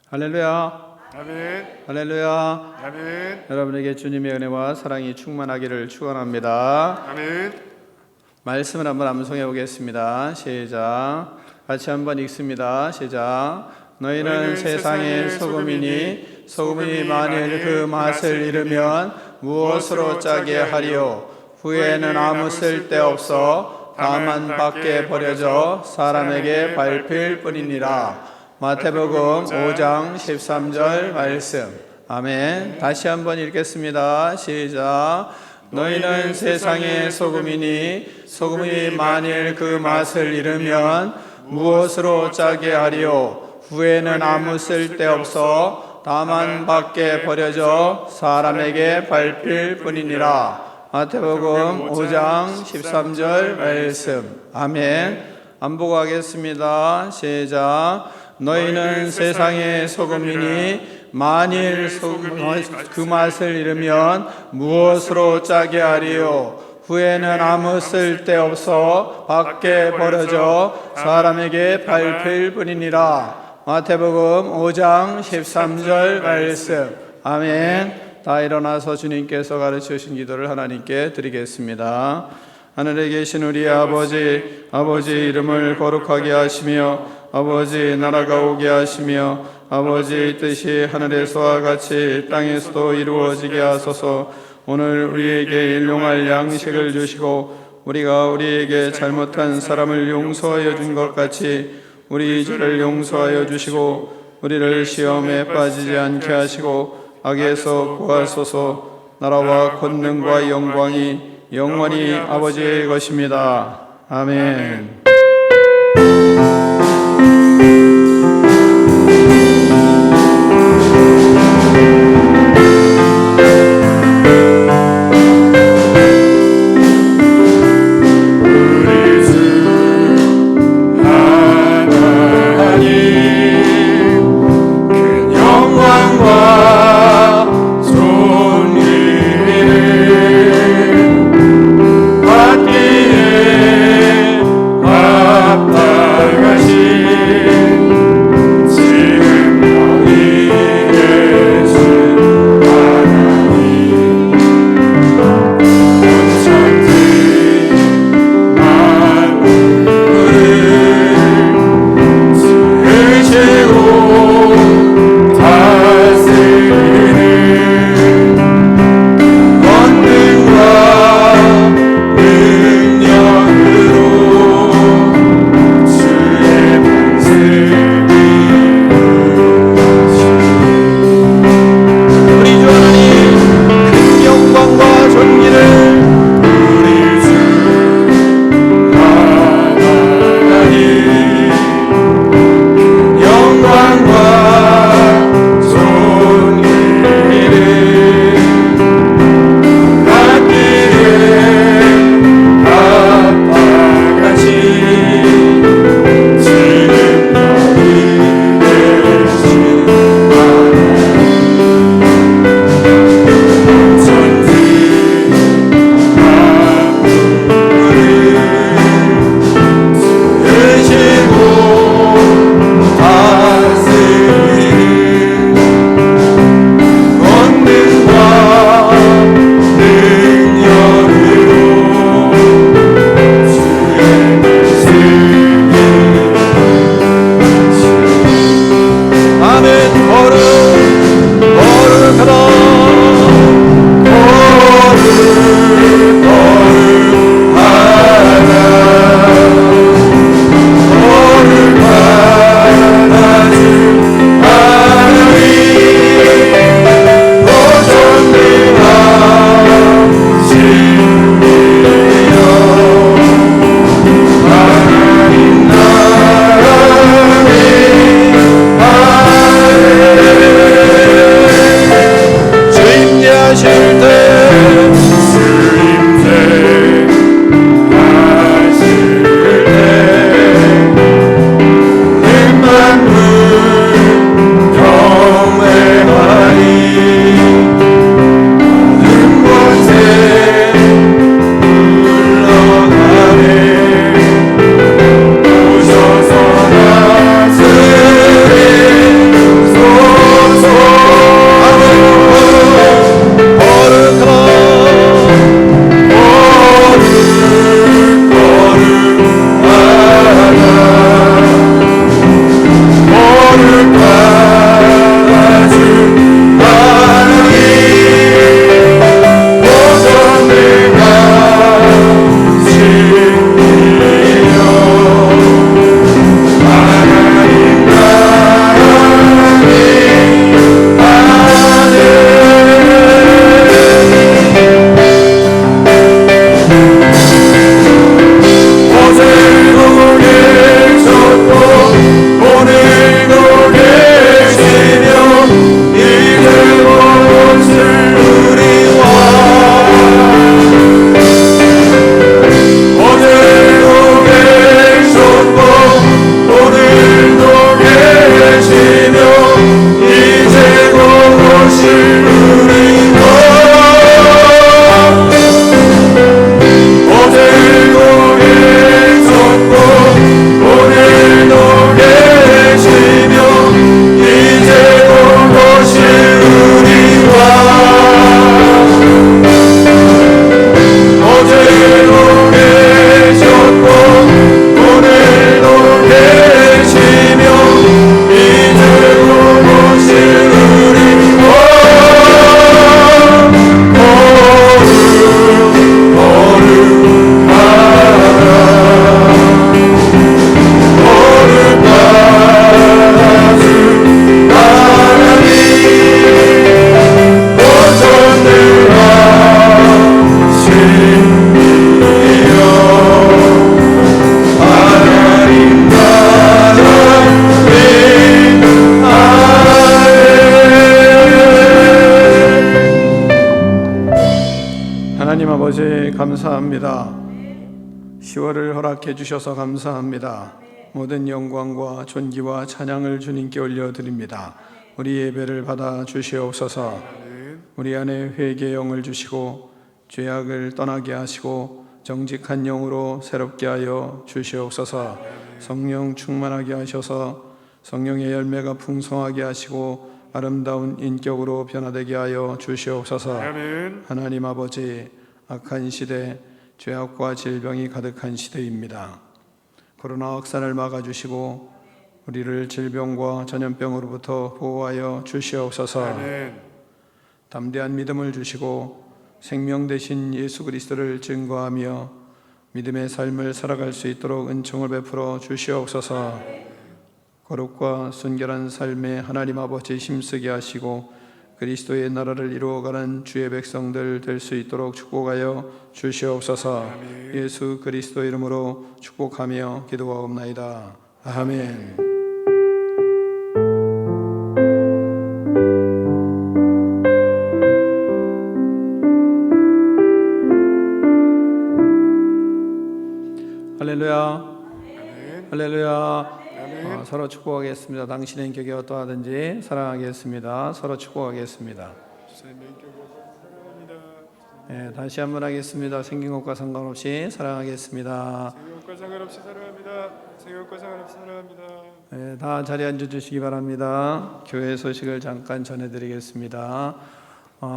할렐루야. 아멘. 할렐루야. 아멘. 여러분에게 주님의 은혜와 사랑이 충만하기를 축원합니다. 아멘. 말씀을 한번 암송해 보겠습니다. 시작. 같이 한번 읽습니다. 시작. 너희는 세상의 소금이니 소금이 만일 그 맛을 잃으면 무엇으로 짜게 하리요? 후에는 아무 쓸데없어 다만 밖에 버려져 사람에게 밟힐 뿐이니라. 마태복음 5장 13절 말씀. 아멘. 다시 한번 읽겠습니다. 시작. 너희는 세상의 소금이니 소금이 만일 그 맛을 잃으면 무엇으로 짜게 하리요? 후에는 아무 쓸데없어 다만 밖에 버려져 사람에게 밟힐 뿐이니라. 마태복음 5장 13절 말씀. 아멘. 안보고 하겠습니다. 시작. 너희는 세상의 소금이니 만일 그 맛을 잃으면 무엇으로 짜게 하리요? 후에는 아무 쓸데없어 밖에 버려져 사람에게 밟힐 뿐이니라. 마태복음 5장 13절 말씀. 아멘. 다 일어나서 주님께서 가르쳐 주신 기도를 하나님께 드리겠습니다. 하늘에 계신 우리 아버지 이름을 거룩하게 하시며 아버지 나라가 오게 하시며 아버지 뜻이 하늘에서와 같이 땅에서도 이루어지게 하소서. 오늘 우리에게 일용할 양식을 주시고 우리가 우리에게 잘못한 사람을 용서하여 준 것 같이 우리 죄를 용서하여 주시고 우리를 시험에 빠지지 않게 하시고 악에서 구하소서. 나라와 권능과 영광이 영원히 아버지의 것입니다. 아멘. 감사합니다. 10월을 허락해 주셔서 감사합니다. 모든 영광과 존귀와 찬양을 주님께 올려드립니다. 우리 예배를 받아 주시옵소서. 우리 안에 회개의 영을 주시고 죄악을 떠나게 하시고 정직한 영으로 새롭게 하여 주시옵소서. 성령 충만하게 하셔서 성령의 열매가 풍성하게 하시고 아름다운 인격으로 변화되게 하여 주시옵소서. 하나님 아버지, 악한 시대, 죄악과 질병이 가득한 시대입니다. 코로나 확산을 막아주시고 우리를 질병과 전염병으로부터 보호하여 주시옵소서. 담대한 믿음을 주시고 생명 되신 예수 그리스도를 증거하며 믿음의 삶을 살아갈 수 있도록 은총을 베풀어 주시옵소서. 거룩과 순결한 삶에 하나님 아버지 힘쓰게 하시고 그리스도의 나라를 이루어가는 주의 백성들 될 수 있도록 축복하여 주시옵소서. 예수 그리스도 이름으로 축복하며 기도하옵나이다. 아멘. 할렐루야. 할렐루야. 서로 축복하겠습니다. 당신의 인격이 어떠하든지 사랑하겠습니다. 서로 축복하겠습니다. 네, 다시 한번 하겠습니다. 생긴 것과 상관없이 사랑하겠습니다. 생긴 것과 상관없이 사랑합니다. 생긴 것과 상관없이 사랑합니다. 네, 다 자리에 앉아주시기 바랍니다. 교회 소식을 잠깐 전해드리겠습니다.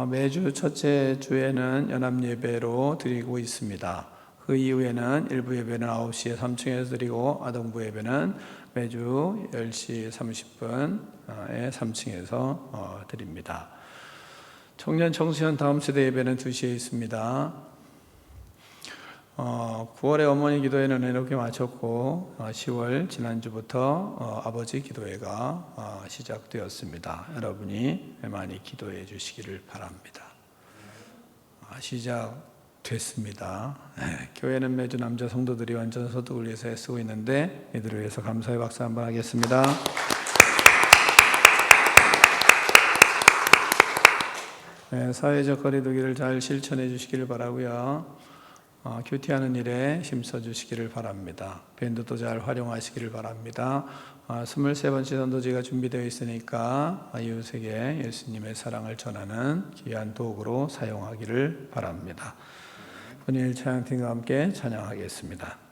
매주 첫째 주에는 연합예배로 드리고 있습니다. 그 이후에는 일부 예배는 9시에 3층에서 드리고 아동부 예배는 매주 10시 30분에 3층에서 드립니다. 청년 청소년 다음 세대 예배는 2시에 있습니다. 9월에 어머니 기도회는 이렇게 마쳤고 10월 지난주부터 아버지 기도회가 시작되었습니다. 여러분이 많이 기도해 주시기를 바랍니다. 시작됐습니다. 네, 교회는 매주 남자 성도들이 완전 소득을 위해서 애쓰고 있는데 이들을 위해서 감사의 박수 한번 하겠습니다. 네, 사회적 거리두기를 잘 실천해 주시기를 바라고요. 큐티하는 일에 힘써 주시기를 바랍니다. 밴드도 잘 활용하시기를 바랍니다. 23번째 전도지가 준비되어 있으니까 이웃에게 예수님의 사랑을 전하는 귀한 도구로 사용하기를 바랍니다. 분일 찬양팀과 함께 찬양하겠습니다.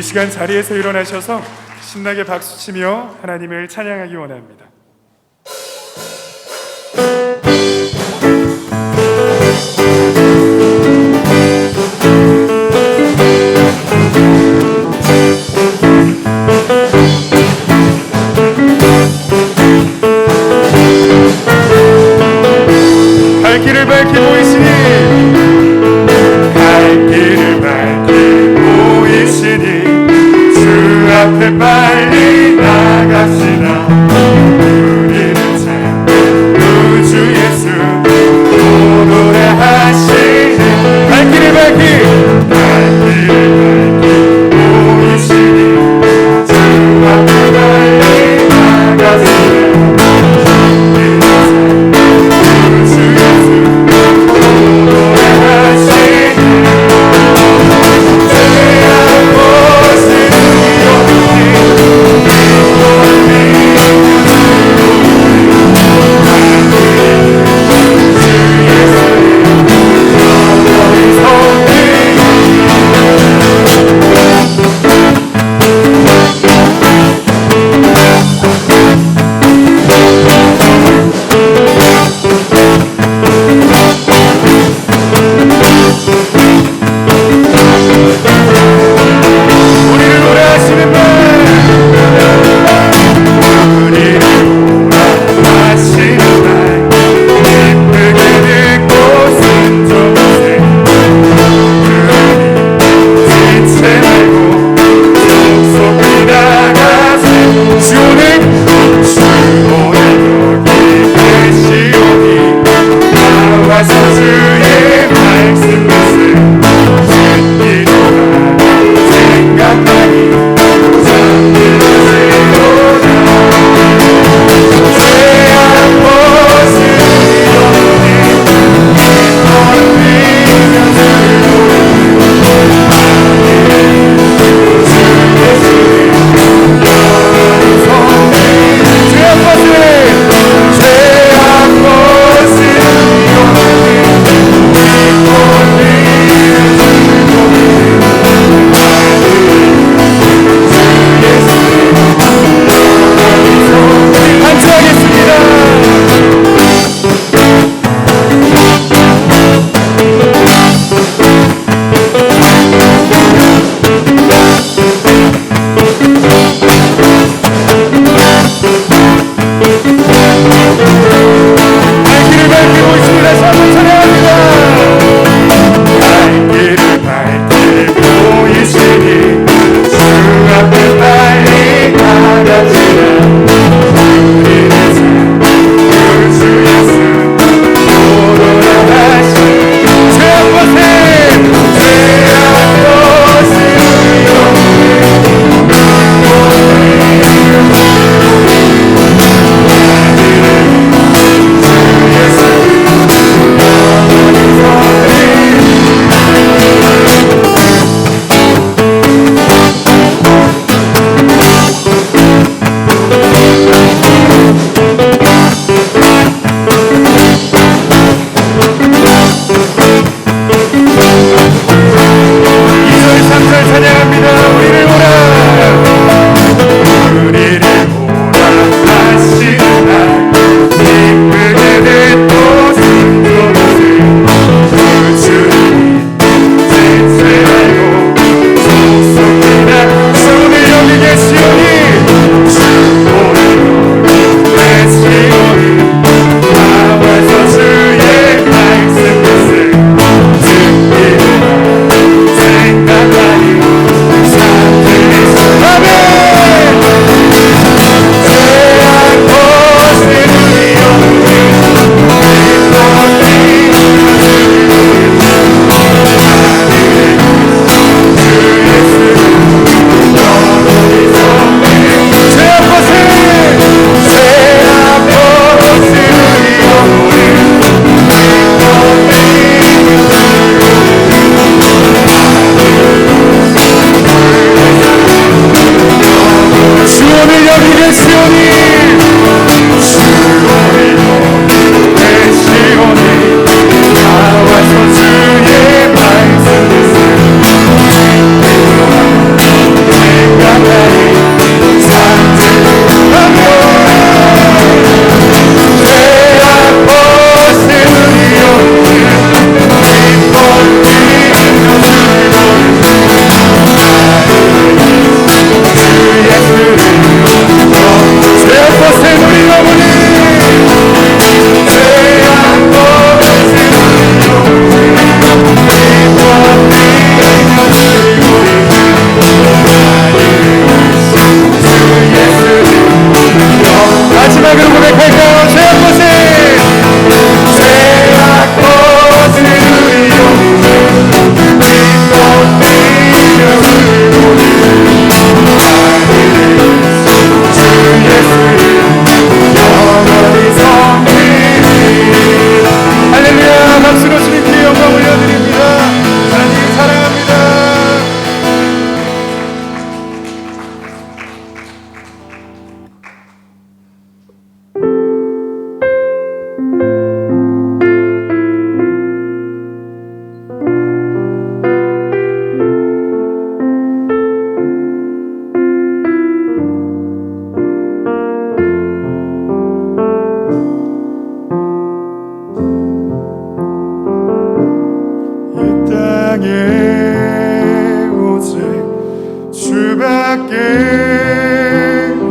이 시간 자리에서 일어나셔서 신나게 박수치며 하나님을 찬양하기 원합니다. 갈 길을 밝히 보이시니 갈 길을 밝히 보이시니 주 앞에 빨리 나갑시다. 우리는 참 우주 예수 노래하시니 갈 길을 밝히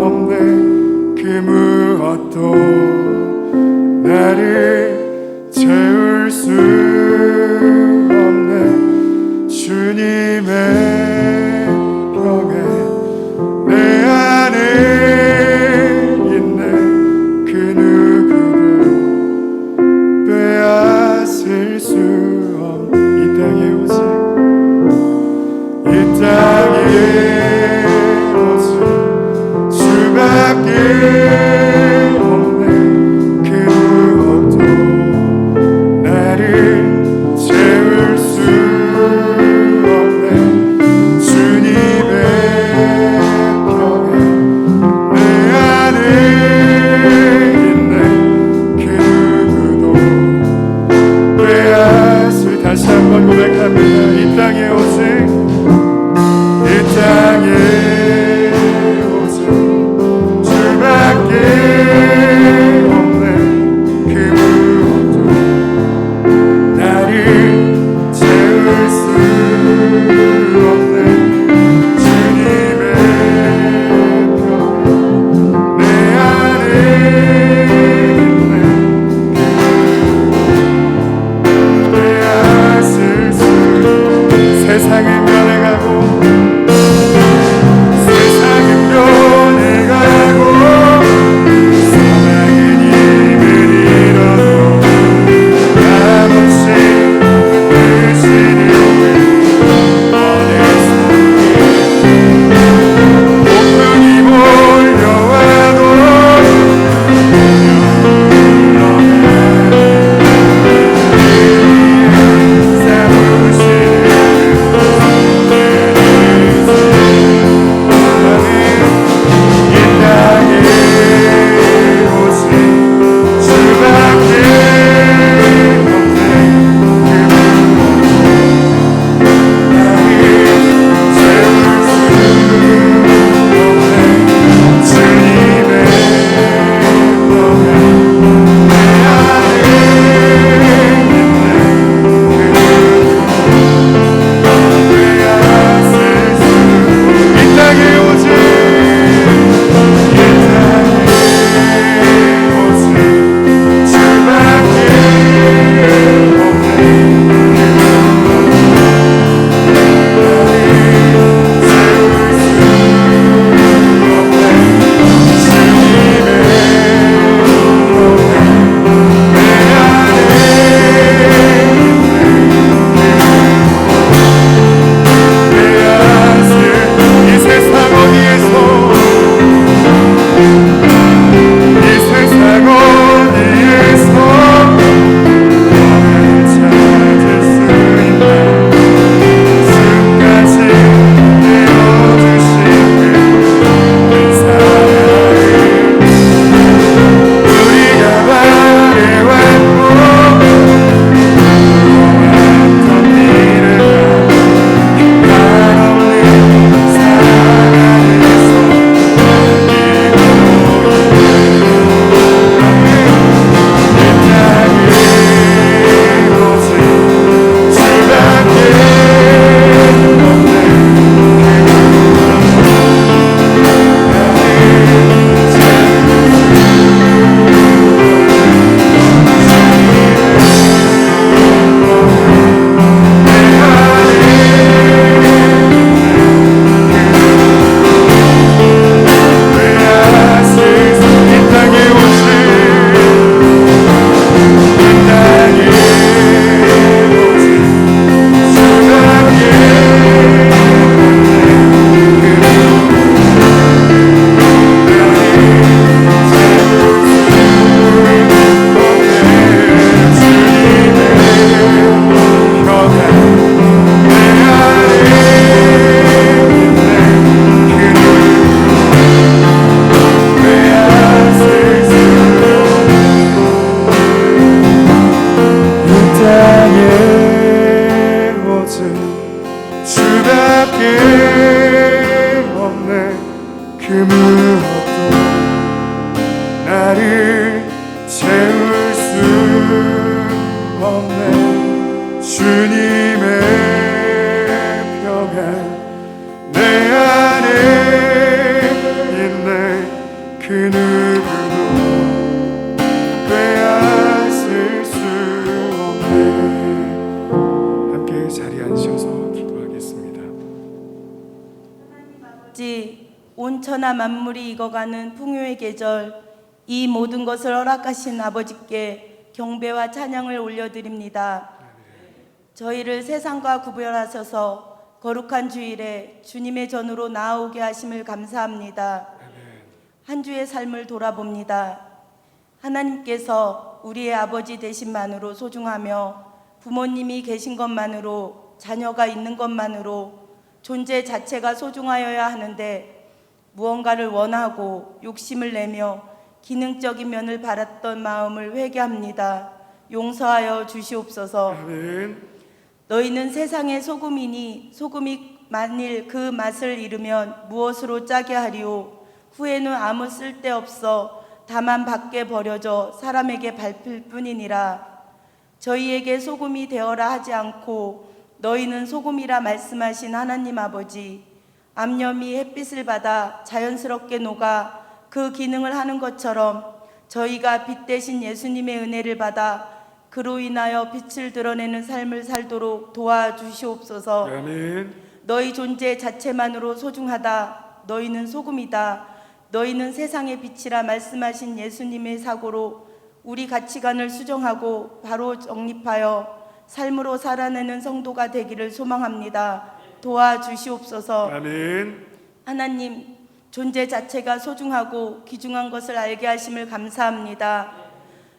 없네. 그 무엇도 나를 채울 수 없네. 주님의 병에 내 안에 있네. 그 누구도 빼앗을 수 없네. 이 땅에 오직 이 땅에 오직 주밖에 없네. 그 무엇도 나를 채울 수 없네. 주님의 병에 내 안에 있네. 그 누구도 빼앗을. 다시 한번 고백합니다. 이 땅에 오직 이 땅에 오직 주밖에 없네. 그 무엇도 나를 채울 수 없네. 주님의 병에 내 안에 있네. 빼앗을 수. 세상은 변해가고 세상은 변해가고 사랑은 힘을 잃어도 값없이 그시는 어느 손길 폭풍이 몰려와도 그 무엇도 나를 채울 수 없네. 주님의 평안 내 안에 어찌 온 천하 만물이 익어가는 풍요의 계절, 이 모든 것을 허락하신 아버지께 경배와 찬양을 올려드립니다. 저희를 세상과 구별하셔서 거룩한 주일에 주님의 전으로 나아오게 하심을 감사합니다. 한 주의 삶을 돌아봅니다. 하나님께서 우리의 아버지 되신만으로 소중하며 부모님이 계신 것만으로, 자녀가 있는 것만으로 존재 자체가 소중하여야 하는데 무언가를 원하고 욕심을 내며 기능적인 면을 바랐던 마음을 회개합니다. 용서하여 주시옵소서. 아멘. 너희는 세상의 소금이니 소금이 만일 그 맛을 잃으면 무엇으로 짜게 하리오. 후에는 아무 쓸데없어 다만 밖에 버려져 사람에게 밟힐 뿐이니라. 저희에게 소금이 되어라 하지 않고 너희는 소금이라 말씀하신 하나님 아버지, 암염이 햇빛을 받아 자연스럽게 녹아 그 기능을 하는 것처럼 저희가 빛 대신 예수님의 은혜를 받아 그로 인하여 빛을 드러내는 삶을 살도록 도와주시옵소서. 아멘. 너희 존재 자체만으로 소중하다. 너희는 소금이다. 너희는 세상의 빛이라 말씀하신 예수님의 사고로 우리 가치관을 수정하고 바로 정립하여 삶으로 살아내는 성도가 되기를 소망합니다. 도와주시옵소서. 아멘. 하나님, 존재 자체가 소중하고 귀중한 것을 알게 하심을 감사합니다.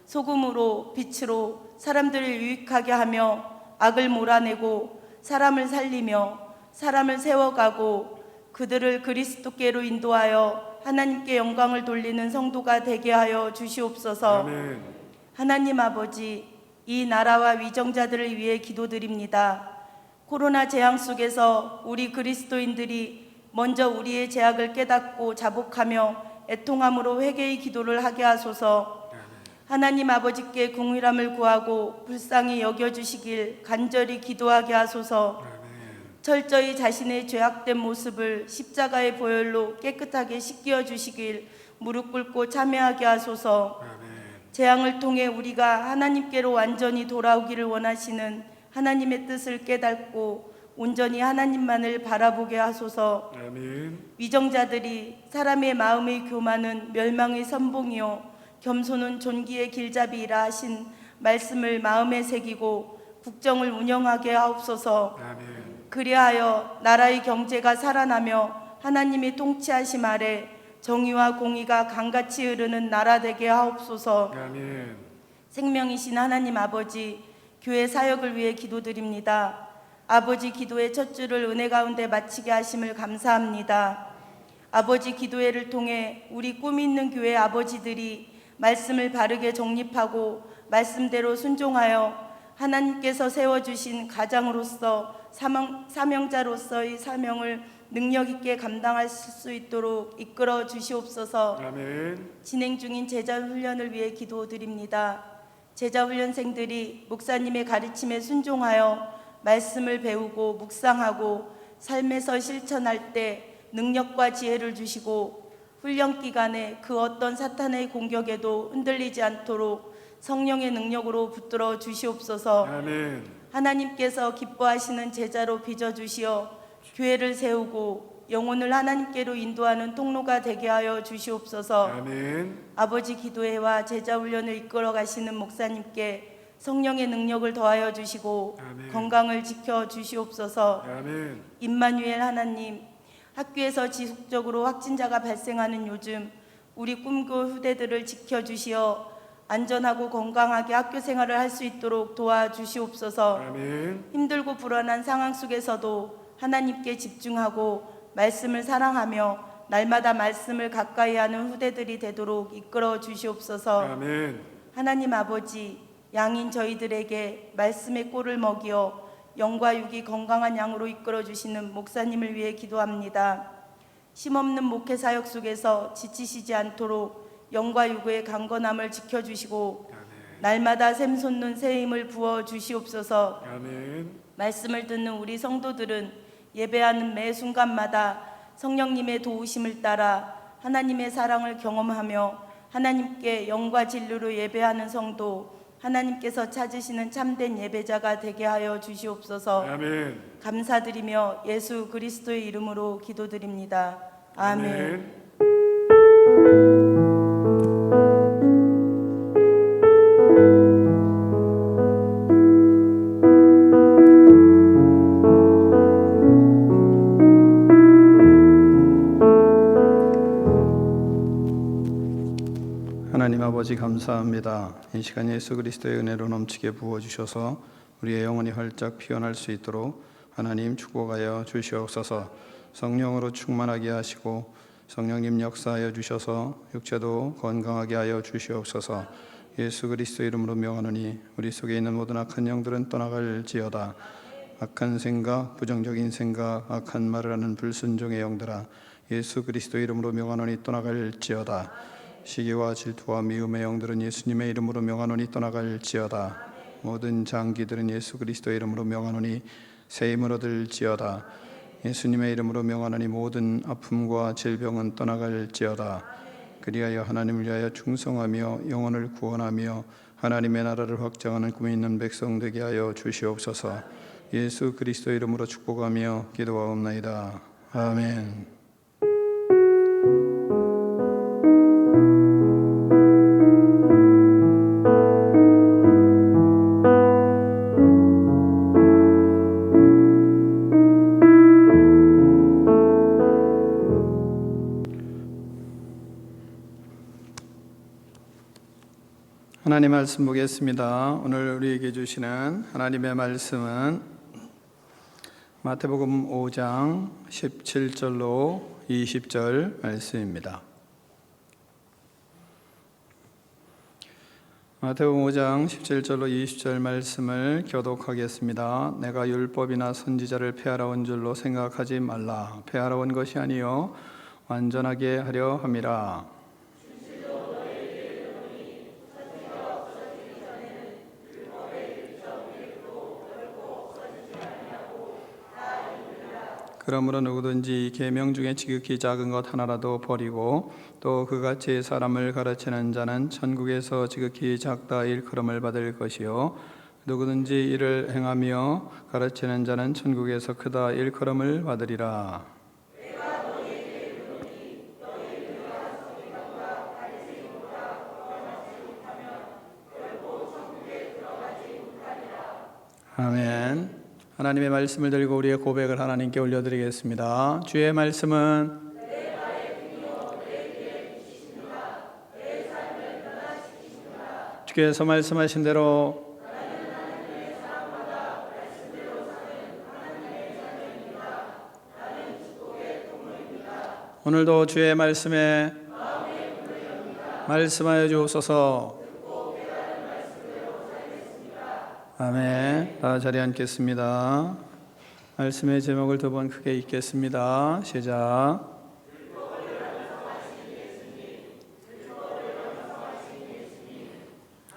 소금으로 빛으로 사람들을 유익하게 하며 악을 몰아내고 사람을 살리며 사람을 세워가고 그들을 그리스도께로 인도하여 하나님께 영광을 돌리는 성도가 되게 하여 주시옵소서. 아멘. 하나님 아버지, 이 나라와 위정자들을 위해 기도드립니다. 코로나 재앙 속에서 우리 그리스도인들이 먼저 우리의 죄악을 깨닫고 자복하며 애통함으로 회개의 기도를 하게 하소서. 하나님 아버지께 긍휼함을 구하고 불쌍히 여겨주시길 간절히 기도하게 하소서. 철저히 자신의 죄악된 모습을 십자가의 보혈로 깨끗하게 씻겨 주시길 무릎 꿇고 참여하게 하소서. 재앙을 통해 우리가 하나님께로 완전히 돌아오기를 원하시는 하나님의 뜻을 깨닫고 온전히 하나님만을 바라보게 하소서. 아멘. 위정자들이 사람의 마음의 교만은 멸망의 선봉이요 겸손은 존귀의 길잡이라 하신 말씀을 마음에 새기고 국정을 운영하게 하옵소서. 아멘. 그리하여 나라의 경제가 살아나며 하나님의 통치하심 아래 정의와 공의가 강같이 흐르는 나라 되게 하옵소서. 아멘. 생명이신 하나님 아버지, 교회 사역을 위해 기도드립니다. 아버지 기도의 첫 줄을 은혜 가운데 마치게 하심을 감사합니다. 아버지 기도회를 통해 우리 꿈 있는 교회 아버지들이 말씀을 바르게 정립하고 말씀대로 순종하여 하나님께서 세워주신 가장으로서 사명자로서의 사명을 능력 있게 감당할 수 있도록 이끌어 주시옵소서. 아멘. 진행 중인 제자 훈련을 위해 기도드립니다. 제자 훈련생들이 목사님의 가르침에 순종하여 말씀을 배우고 묵상하고 삶에서 실천할 때 능력과 지혜를 주시고 훈련 기간에 그 어떤 사탄의 공격에도 흔들리지 않도록 성령의 능력으로 붙들어 주시옵소서. 아멘. 하나님께서 기뻐하시는 제자로 빚어주시어 교회를 세우고 영혼을 하나님께로 인도하는 통로가 되게 하여 주시옵소서. 아멘. 아버지 기도회와 제자 훈련을 이끌어 가시는 목사님께 성령의 능력을 더하여 주시고 아멘. 건강을 지켜 주시옵소서. 아멘. 임마누엘 하나님, 학교에서 지속적으로 확진자가 발생하는 요즘 우리 꿈교 후대들을 지켜주시어 안전하고 건강하게 학교 생활을 할 수 있도록 도와주시옵소서. 아멘. 힘들고 불안한 상황 속에서도 하나님께 집중하고 말씀을 사랑하며 날마다 말씀을 가까이 하는 후대들이 되도록 이끌어 주시옵소서. 아멘. 하나님 아버지, 양인 저희들에게 말씀의 꼴을 먹이어 영과 육이 건강한 양으로 이끌어 주시는 목사님을 위해 기도합니다. 힘없는 목회 사역 속에서 지치시지 않도록 영과 육의 강건함을 지켜주시고 날마다 샘솟는 새 힘을 부어 주시옵소서. 아멘. 말씀을 듣는 우리 성도들은 예배하는 매 순간마다 성령님의 도우심을 따라 하나님의 사랑을 경험하며 하나님께 영과 진리로 예배하는 성도, 하나님께서 찾으시는 참된 예배자가 되게 하여 주시옵소서. 아멘. 감사드리며 예수 그리스도의 이름으로 기도드립니다. 아멘. 하나님 아버지 감사합니다. 이 시간 예수 그리스도의 은혜로 넘치게 부어주셔서 우리의 영혼이 활짝 피어날 수 있도록 하나님 축복하여 주시옵소서. 성령으로 충만하게 하시고 성령님 역사하여 주셔서 육체도 건강하게 하여 주시옵소서. 예수 그리스도 이름으로 명하노니 우리 속에 있는 모든 악한 영들은 떠나갈지어다. 악한 생각, 부정적인 생각, 악한 말을 하는 불순종의 영들아, 예수 그리스도 이름으로 명하노니 떠나갈지어다. 시기와 질투와 미움의 영들은 예수님의 이름으로 명하노니 떠나갈지어다. 모든 장기들은 예수 그리스도의 이름으로 명하노니 새 힘을 얻을지어다. 예수님의 이름으로 명하노니 모든 아픔과 질병은 떠나갈지어다. 그리하여 하나님을 위하여 충성하며 영혼을 구원하며 하나님의 나라를 확장하는 꿈이 있는 백성 되게 하여 주시옵소서. 예수 그리스도 이름으로 축복하며 기도하옵나이다. 아멘. 하나님 말씀 보겠습니다. 오늘 우리에게 주시는 하나님의 말씀은 마태복음 5장 17절로 20절 말씀입니다. 마태복음 5장 17절로 20절 말씀을 교독하겠습니다. 내가 율법이나 선지자를 폐하러 온 줄로 생각하지 말라. 폐하러 온 것이 아니요 완전하게 하려 함이라. 그러므로 누구든지 이 계명 중에 지극히 작은 것 하나라도 버리고 또 그같이 사람을 가르치는 자는 천국에서 지극히 작다 일컬음을 받을 것이요 누구든지 이를 행하며 가르치는 자는 천국에서 크다 일컬음을 받으리라. 아멘. 하나님의 말씀을 들고 우리의 고백을 하나님께 올려드리겠습니다. 주의 말씀은 주께서 말씀하신 대로 오늘도 주의 말씀에 말씀하여 주옵소서. 아멘. 다 자리에 앉겠습니다. 말씀의 제목을 두 번 크게 읽겠습니다. 시작.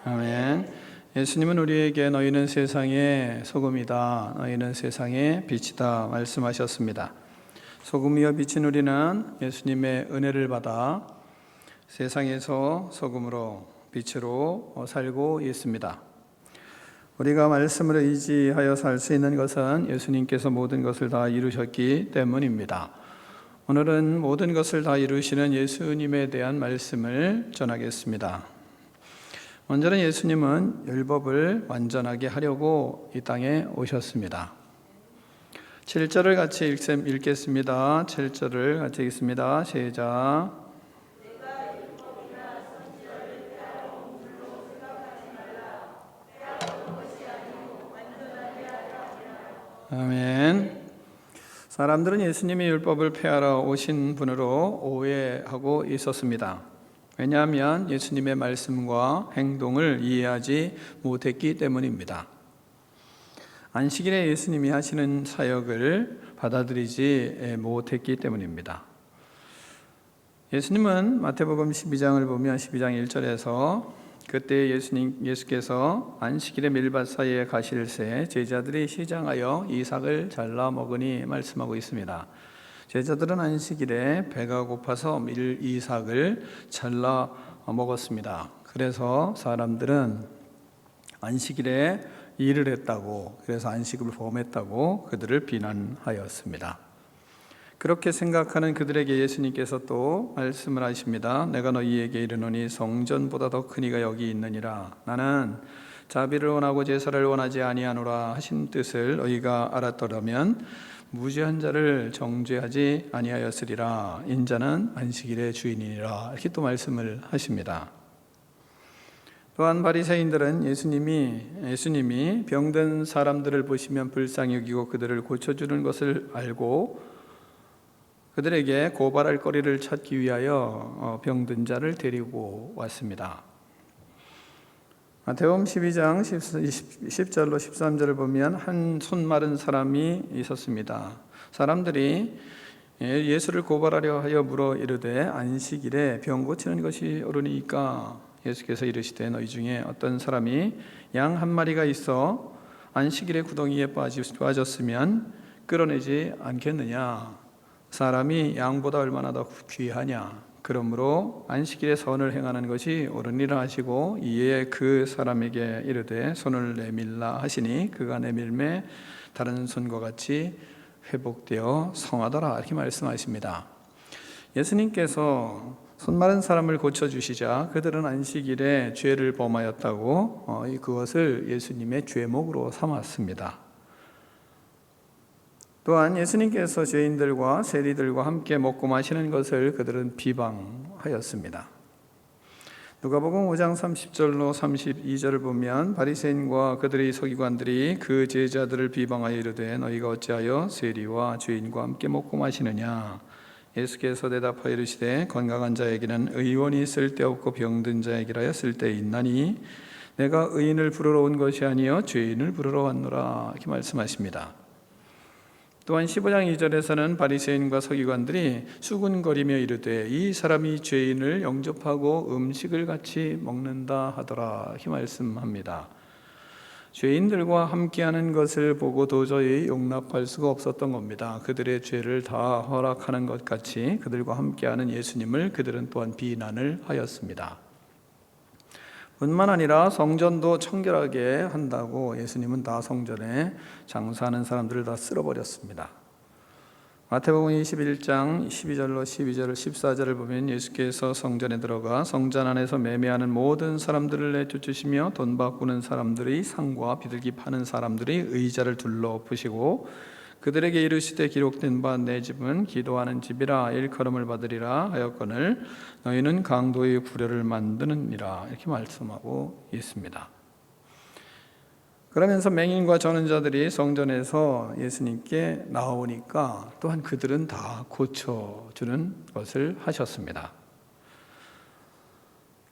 아멘. 예수님은 우리에게 너희는 세상의 소금이다, 너희는 세상의 빛이다 말씀하셨습니다. 소금이여 빛인 우리는 예수님의 은혜를 받아 세상에서 소금으로 빛으로 살고 있습니다. 우리가 말씀을 의지하여 살 수 있는 것은 예수님께서 모든 것을 다 이루셨기 때문입니다. 오늘은 모든 것을 다 이루시는 예수님에 대한 말씀을 전하겠습니다. 먼저는 예수님은 율법을 완전하게 하려고 이 땅에 오셨습니다. 7절을 같이 읽겠습니다. 7절을 같이 읽습니다. 시작. 아멘. 사람들은 예수님이 율법을 폐하러 오신 분으로 오해하고 있었습니다. 왜냐하면 예수님의 말씀과 행동을 이해하지 못했기 때문입니다. 안식일에 예수님이 하시는 사역을 받아들이지 못했기 때문입니다. 예수님은 마태복음 12장을 보면 12장 1절에서 그때 예수께서 안식일에 밀밭 사이에 가실새 제자들이 시장하여 이삭을 잘라 먹으니 말씀하고 있습니다. 제자들은 안식일에 배가 고파서 이삭을 잘라 먹었습니다. 그래서 사람들은 안식일에 일을 했다고, 그래서 안식을 범했다고 그들을 비난하였습니다. 그렇게 생각하는 그들에게 예수님께서 또 말씀을 하십니다. 내가 너희에게 이르노니 성전보다 더 큰 이가 여기 있느니라. 나는 자비를 원하고 제사를 원하지 아니하노라 하신 뜻을 너희가 알았더라면 무죄한 자를 정죄하지 아니하였으리라. 인자는 안식일의 주인이니라. 이렇게 또 말씀을 하십니다. 또한 바리새인들은 예수님이 병든 사람들을 보시면 불쌍히 여기고 그들을 고쳐주는 것을 알고 그들에게 고발할 거리를 찾기 위하여 병든 자를 데리고 왔습니다. 마태복음 12장 10절로 13절을 보면 한 손 마른 사람이 있었습니다. 사람들이 예수를 고발하려 하여 물어 이르되 안식일에 병 고치는 것이 옳으니까 예수께서 이르시되 너희 중에 어떤 사람이 양 한 마리가 있어 안식일에 구덩이에 빠졌으면 끌어내지 않겠느냐. 사람이 양보다 얼마나 더 귀하냐. 그러므로 안식일에 선을 행하는 것이 옳으니라 하시고 이에 그 사람에게 이르되 손을 내밀라 하시니 그가 내밀매 다른 손과 같이 회복되어 성하더라. 이렇게 말씀하십니다. 예수님께서 손 마른 사람을 고쳐주시자 그들은 안식일에 죄를 범하였다고 그것을 예수님의 죄목으로 삼았습니다. 또한 예수님께서 죄인들과 세리들과 함께 먹고 마시는 것을 그들은 비방하였습니다. 누가복음 5장 30절로 32절을 보면 바리새인과 그들의 서기관들이 그 제자들을 비방하여 이르되 너희가 어찌하여 세리와 죄인과 함께 먹고 마시느냐. 예수께서 대답하여 이르시되 건강한 자에게는 의원이 쓸데없고 병든 자에게라야 쓸데있나니 내가 의인을 부르러 온 것이 아니요 죄인을 부르러 왔노라. 이렇게 말씀하십니다. 또한 15장 2절에서는 바리새인과 서기관들이 수군거리며 이르되 이 사람이 죄인을 영접하고 음식을 같이 먹는다 하더라. 이렇게 말씀합니다. 죄인들과 함께하는 것을 보고 도저히 용납할 수가 없었던 겁니다. 그들의 죄를 다 허락하는 것 같이 그들과 함께하는 예수님을 그들은 또한 비난을 하였습니다. 뿐만 아니라 성전도 청결하게 한다고 예수님은 다 성전에 장사하는 사람들을 다 쓸어버렸습니다. 마태복음 21장 12절로 12절 14절을 보면 예수께서 성전에 들어가 성전 안에서 매매하는 모든 사람들을 내쫓으시며 돈 바꾸는 사람들의 상과 비둘기 파는 사람들의 의자를 둘러 엎으시고 그들에게 이르시되 기록된 바 내 집은 기도하는 집이라 일컬음을 받으리라 하였거늘 너희는 강도의 구려를 만드느니라. 이렇게 말씀하고 있습니다. 그러면서 맹인과 전원자들이 성전에서 예수님께 나오니까 또한 그들은 다 고쳐주는 것을 하셨습니다.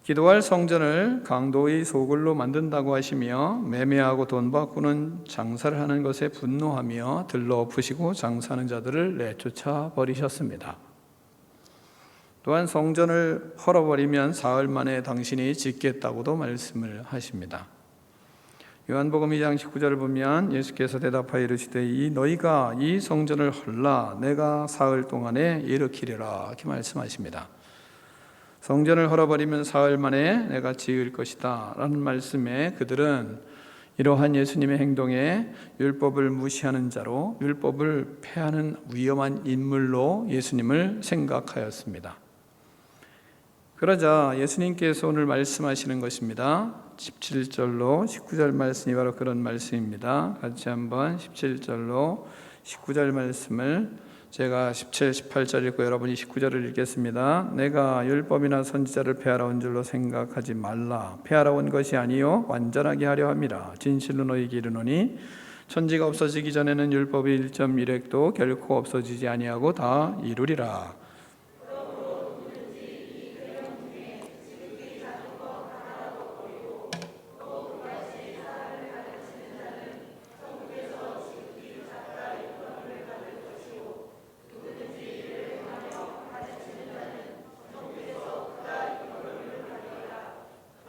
기도할 성전을 강도의 소굴로 만든다고 하시며 매매하고 돈 바꾸는 장사를 하는 것에 분노하며 들러 엎으시고 장사하는 자들을 내쫓아 버리셨습니다. 또한 성전을 헐어버리면 사흘 만에 당신이 짓겠다고도 말씀을 하십니다. 요한복음 2장 19절을 보면 예수께서 대답하여 이르시되 너희가 이 성전을 헐라 내가 사흘 동안에 일으키리라. 이렇게 말씀하십니다. 성전을 헐어버리면 사흘 만에 내가 지을 것이다 라는 말씀에 그들은 이러한 예수님의 행동에 율법을 무시하는 자로 율법을 폐하는 위험한 인물로 예수님을 생각하였습니다. 그러자 예수님께서 오늘 말씀하시는 것입니다. 17절로 19절 말씀이 바로 그런 말씀입니다. 같이 한번 17절로 19절 말씀을 제가 17, 18절 읽고 여러분이 19절을 읽겠습니다. 내가 율법이나 선지자를 폐하러 온 줄로 생각하지 말라. 폐하러 온 것이 아니요 완전하게 하려 함이라. 진실로 너희에게 이르노니 천지가 없어지기 전에는 율법의 1.1획도 결코 없어지지 아니하고 다 이루리라.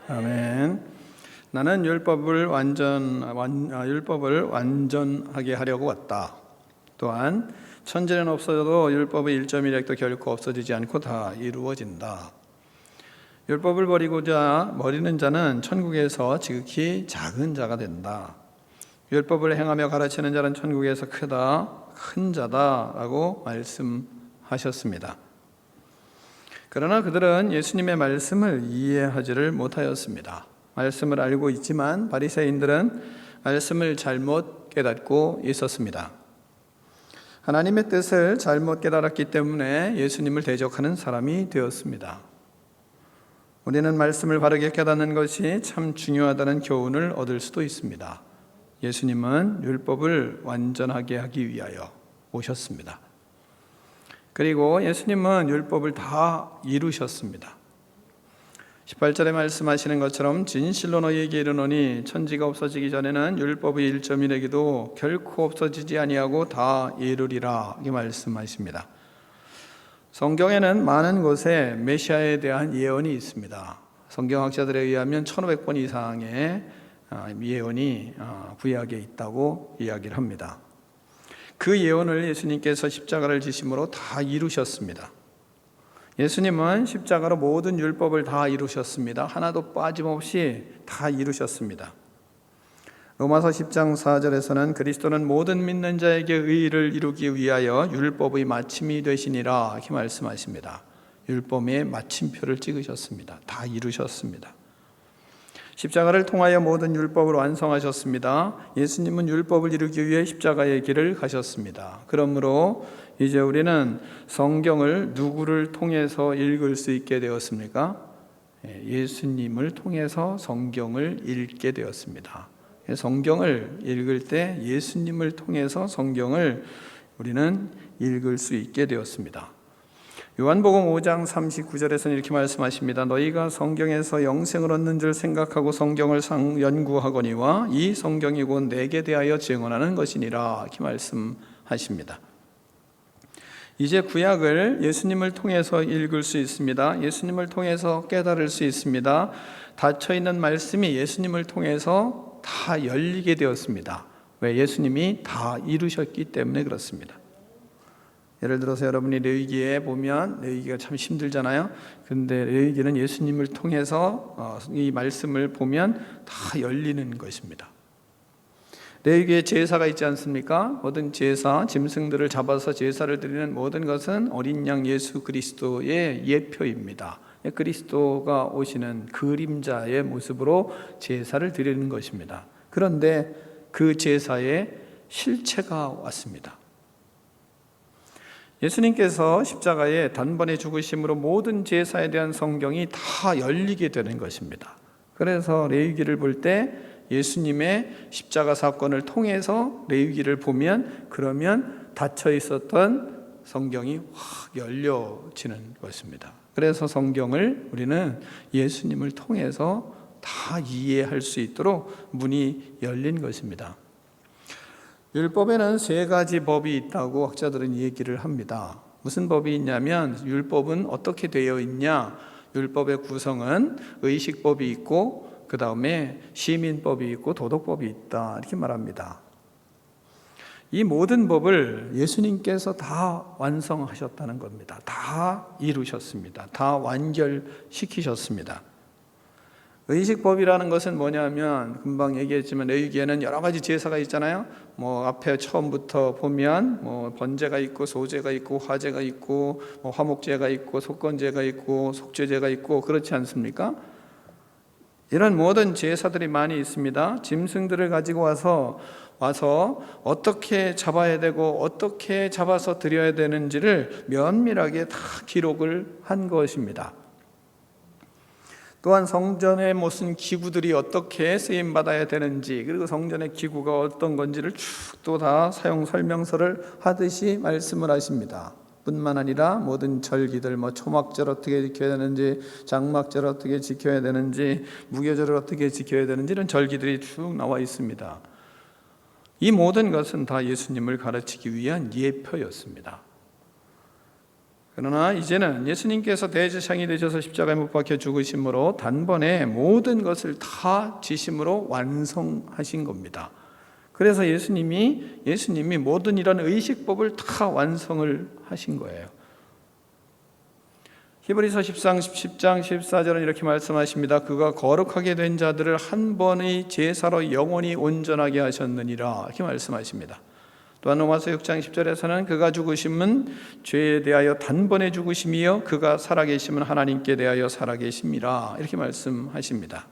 아멘. 나는 율법을 완전하게 하려고 왔다. 또한 천지는 없어져도 율법의 1.1획도 결코 없어지지 않고 다 이루어진다. 율법을 버리는 자는 천국에서 지극히 작은 자가 된다. 율법을 행하며 가르치는 자는 천국에서 크다. 큰 자다라고 말씀하셨습니다. 그러나 그들은 예수님의 말씀을 이해하지를 못하였습니다. 말씀을 알고 있지만 바리새인들은 말씀을 잘못 깨닫고 있었습니다. 하나님의 뜻을 잘못 깨달았기 때문에 예수님을 대적하는 사람이 되었습니다. 우리는 말씀을 바르게 깨닫는 것이 참 중요하다는 교훈을 얻을 수도 있습니다. 예수님은 율법을 완전하게 하기 위하여 오셨습니다. 그리고 예수님은 율법을 다 이루셨습니다. 18절에 말씀하시는 것처럼 진실로 너희에게 이르노니 천지가 없어지기 전에는 율법의 1.1에게도 결코 없어지지 아니하고 다 이루리라 이렇게 말씀하십니다. 성경에는 많은 곳에 메시아에 대한 예언이 있습니다. 성경학자들에 의하면 1500번 이상의 예언이 구약에 있다고 이야기를 합니다. 그 예언을 예수님께서 십자가를 지심으로 다 이루셨습니다. 예수님은 십자가로 모든 율법을 다 이루셨습니다. 하나도 빠짐없이 다 이루셨습니다. 로마서 10장 4절에서는 그리스도는 모든 믿는 자에게 의를 이루기 위하여 율법의 마침이 되시니라 이렇게 말씀하십니다. 율법의 마침표를 찍으셨습니다. 다 이루셨습니다. 십자가를 통하여 모든 율법을 완성하셨습니다. 예수님은 율법을 이루기 위해 십자가의 길을 가셨습니다. 그러므로 이제 우리는 성경을 누구를 통해서 읽을 수 있게 되었습니까? 예수님을 통해서 성경을 읽게 되었습니다. 성경을 읽을 때 예수님을 통해서 성경을 우리는 읽을 수 있게 되었습니다. 요한복음 5장 39절에서는 이렇게 말씀하십니다. 너희가 성경에서 영생을 얻는 줄 생각하고 성경을 연구하거니와 이 성경이 곧 내게 대하여 증언하는 것이니라 이렇게 말씀하십니다. 이제 구약을 예수님을 통해서 읽을 수 있습니다. 예수님을 통해서 깨달을 수 있습니다. 닫혀있는 말씀이 예수님을 통해서 다 열리게 되었습니다. 왜? 예수님이 다 이루셨기 때문에 그렇습니다. 예를 들어서 여러분이 레위기에 보면 레위기가 참 힘들잖아요. 그런데 레위기는 예수님을 통해서 이 말씀을 보면 다 열리는 것입니다. 레위기에 제사가 있지 않습니까? 모든 제사, 짐승들을 잡아서 제사를 드리는 모든 것은 어린 양 예수 그리스도의 예표입니다. 그리스도가 오시는 그림자의 모습으로 제사를 드리는 것입니다. 그런데 그 제사에 실체가 왔습니다. 예수님께서 십자가에 단번에 죽으심으로 모든 제사에 대한 성경이 다 열리게 되는 것입니다. 그래서 레위기를 볼 때 예수님의 십자가 사건을 통해서 레위기를 보면 그러면 닫혀 있었던 성경이 확 열려지는 것입니다. 그래서 성경을 우리는 예수님을 통해서 다 이해할 수 있도록 문이 열린 것입니다. 율법에는 3가지 법이 있다고 학자들은 얘기를 합니다. 무슨 법이 있냐면 율법은 어떻게 되어 있냐? 율법의 구성은 의식법이 있고 그 다음에 시민법이 있고 도덕법이 있다 이렇게 말합니다. 이 모든 법을 예수님께서 다 완성하셨다는 겁니다. 다 이루셨습니다. 다 완결시키셨습니다. 의식법이라는 것은 뭐냐면 금방 얘기했지만 레위기에는 여러 가지 제사가 있잖아요. 앞에 처음부터 보면 번제가 있고 소제가 있고 화제가 있고 화목제가 있고 속건제가 있고 속죄제가 있고 그렇지 않습니까? 이런 모든 제사들이 많이 있습니다. 짐승들을 가지고 와서 어떻게 잡아야 되고 어떻게 잡아서 드려야 되는지를 면밀하게 다 기록을 한 것입니다. 또한 성전의 무슨 기구들이 어떻게 쓰임받아야 되는지 그리고 성전의 기구가 어떤 건지를 쭉 또 다 사용 설명서를 하듯이 말씀을 하십니다. 뿐만 아니라 모든 절기들 초막절 어떻게 지켜야 되는지 장막절 어떻게 지켜야 되는지 무교절을 어떻게 지켜야 되는지 이런 절기들이 쭉 나와 있습니다. 이 모든 것은 다 예수님을 가르치기 위한 예표였습니다. 그러나 이제는 예수님께서 대제사장이 되셔서 십자가에 못 박혀 죽으심으로 단번에 모든 것을 다 지심으로 완성하신 겁니다. 그래서 예수님이 모든 이런 의식법을 다 완성을 하신 거예요. 히브리서 10장 14절은 이렇게 말씀하십니다. 그가 거룩하게 된 자들을 한 번의 제사로 영원히 온전하게 하셨느니라 이렇게 말씀하십니다. 또한 로마서 6장 10절에서는 그가 죽으심은 죄에 대하여 단번에 죽으심이요 그가 살아계심은 하나님께 대하여 살아계심이라 이렇게 말씀하십니다.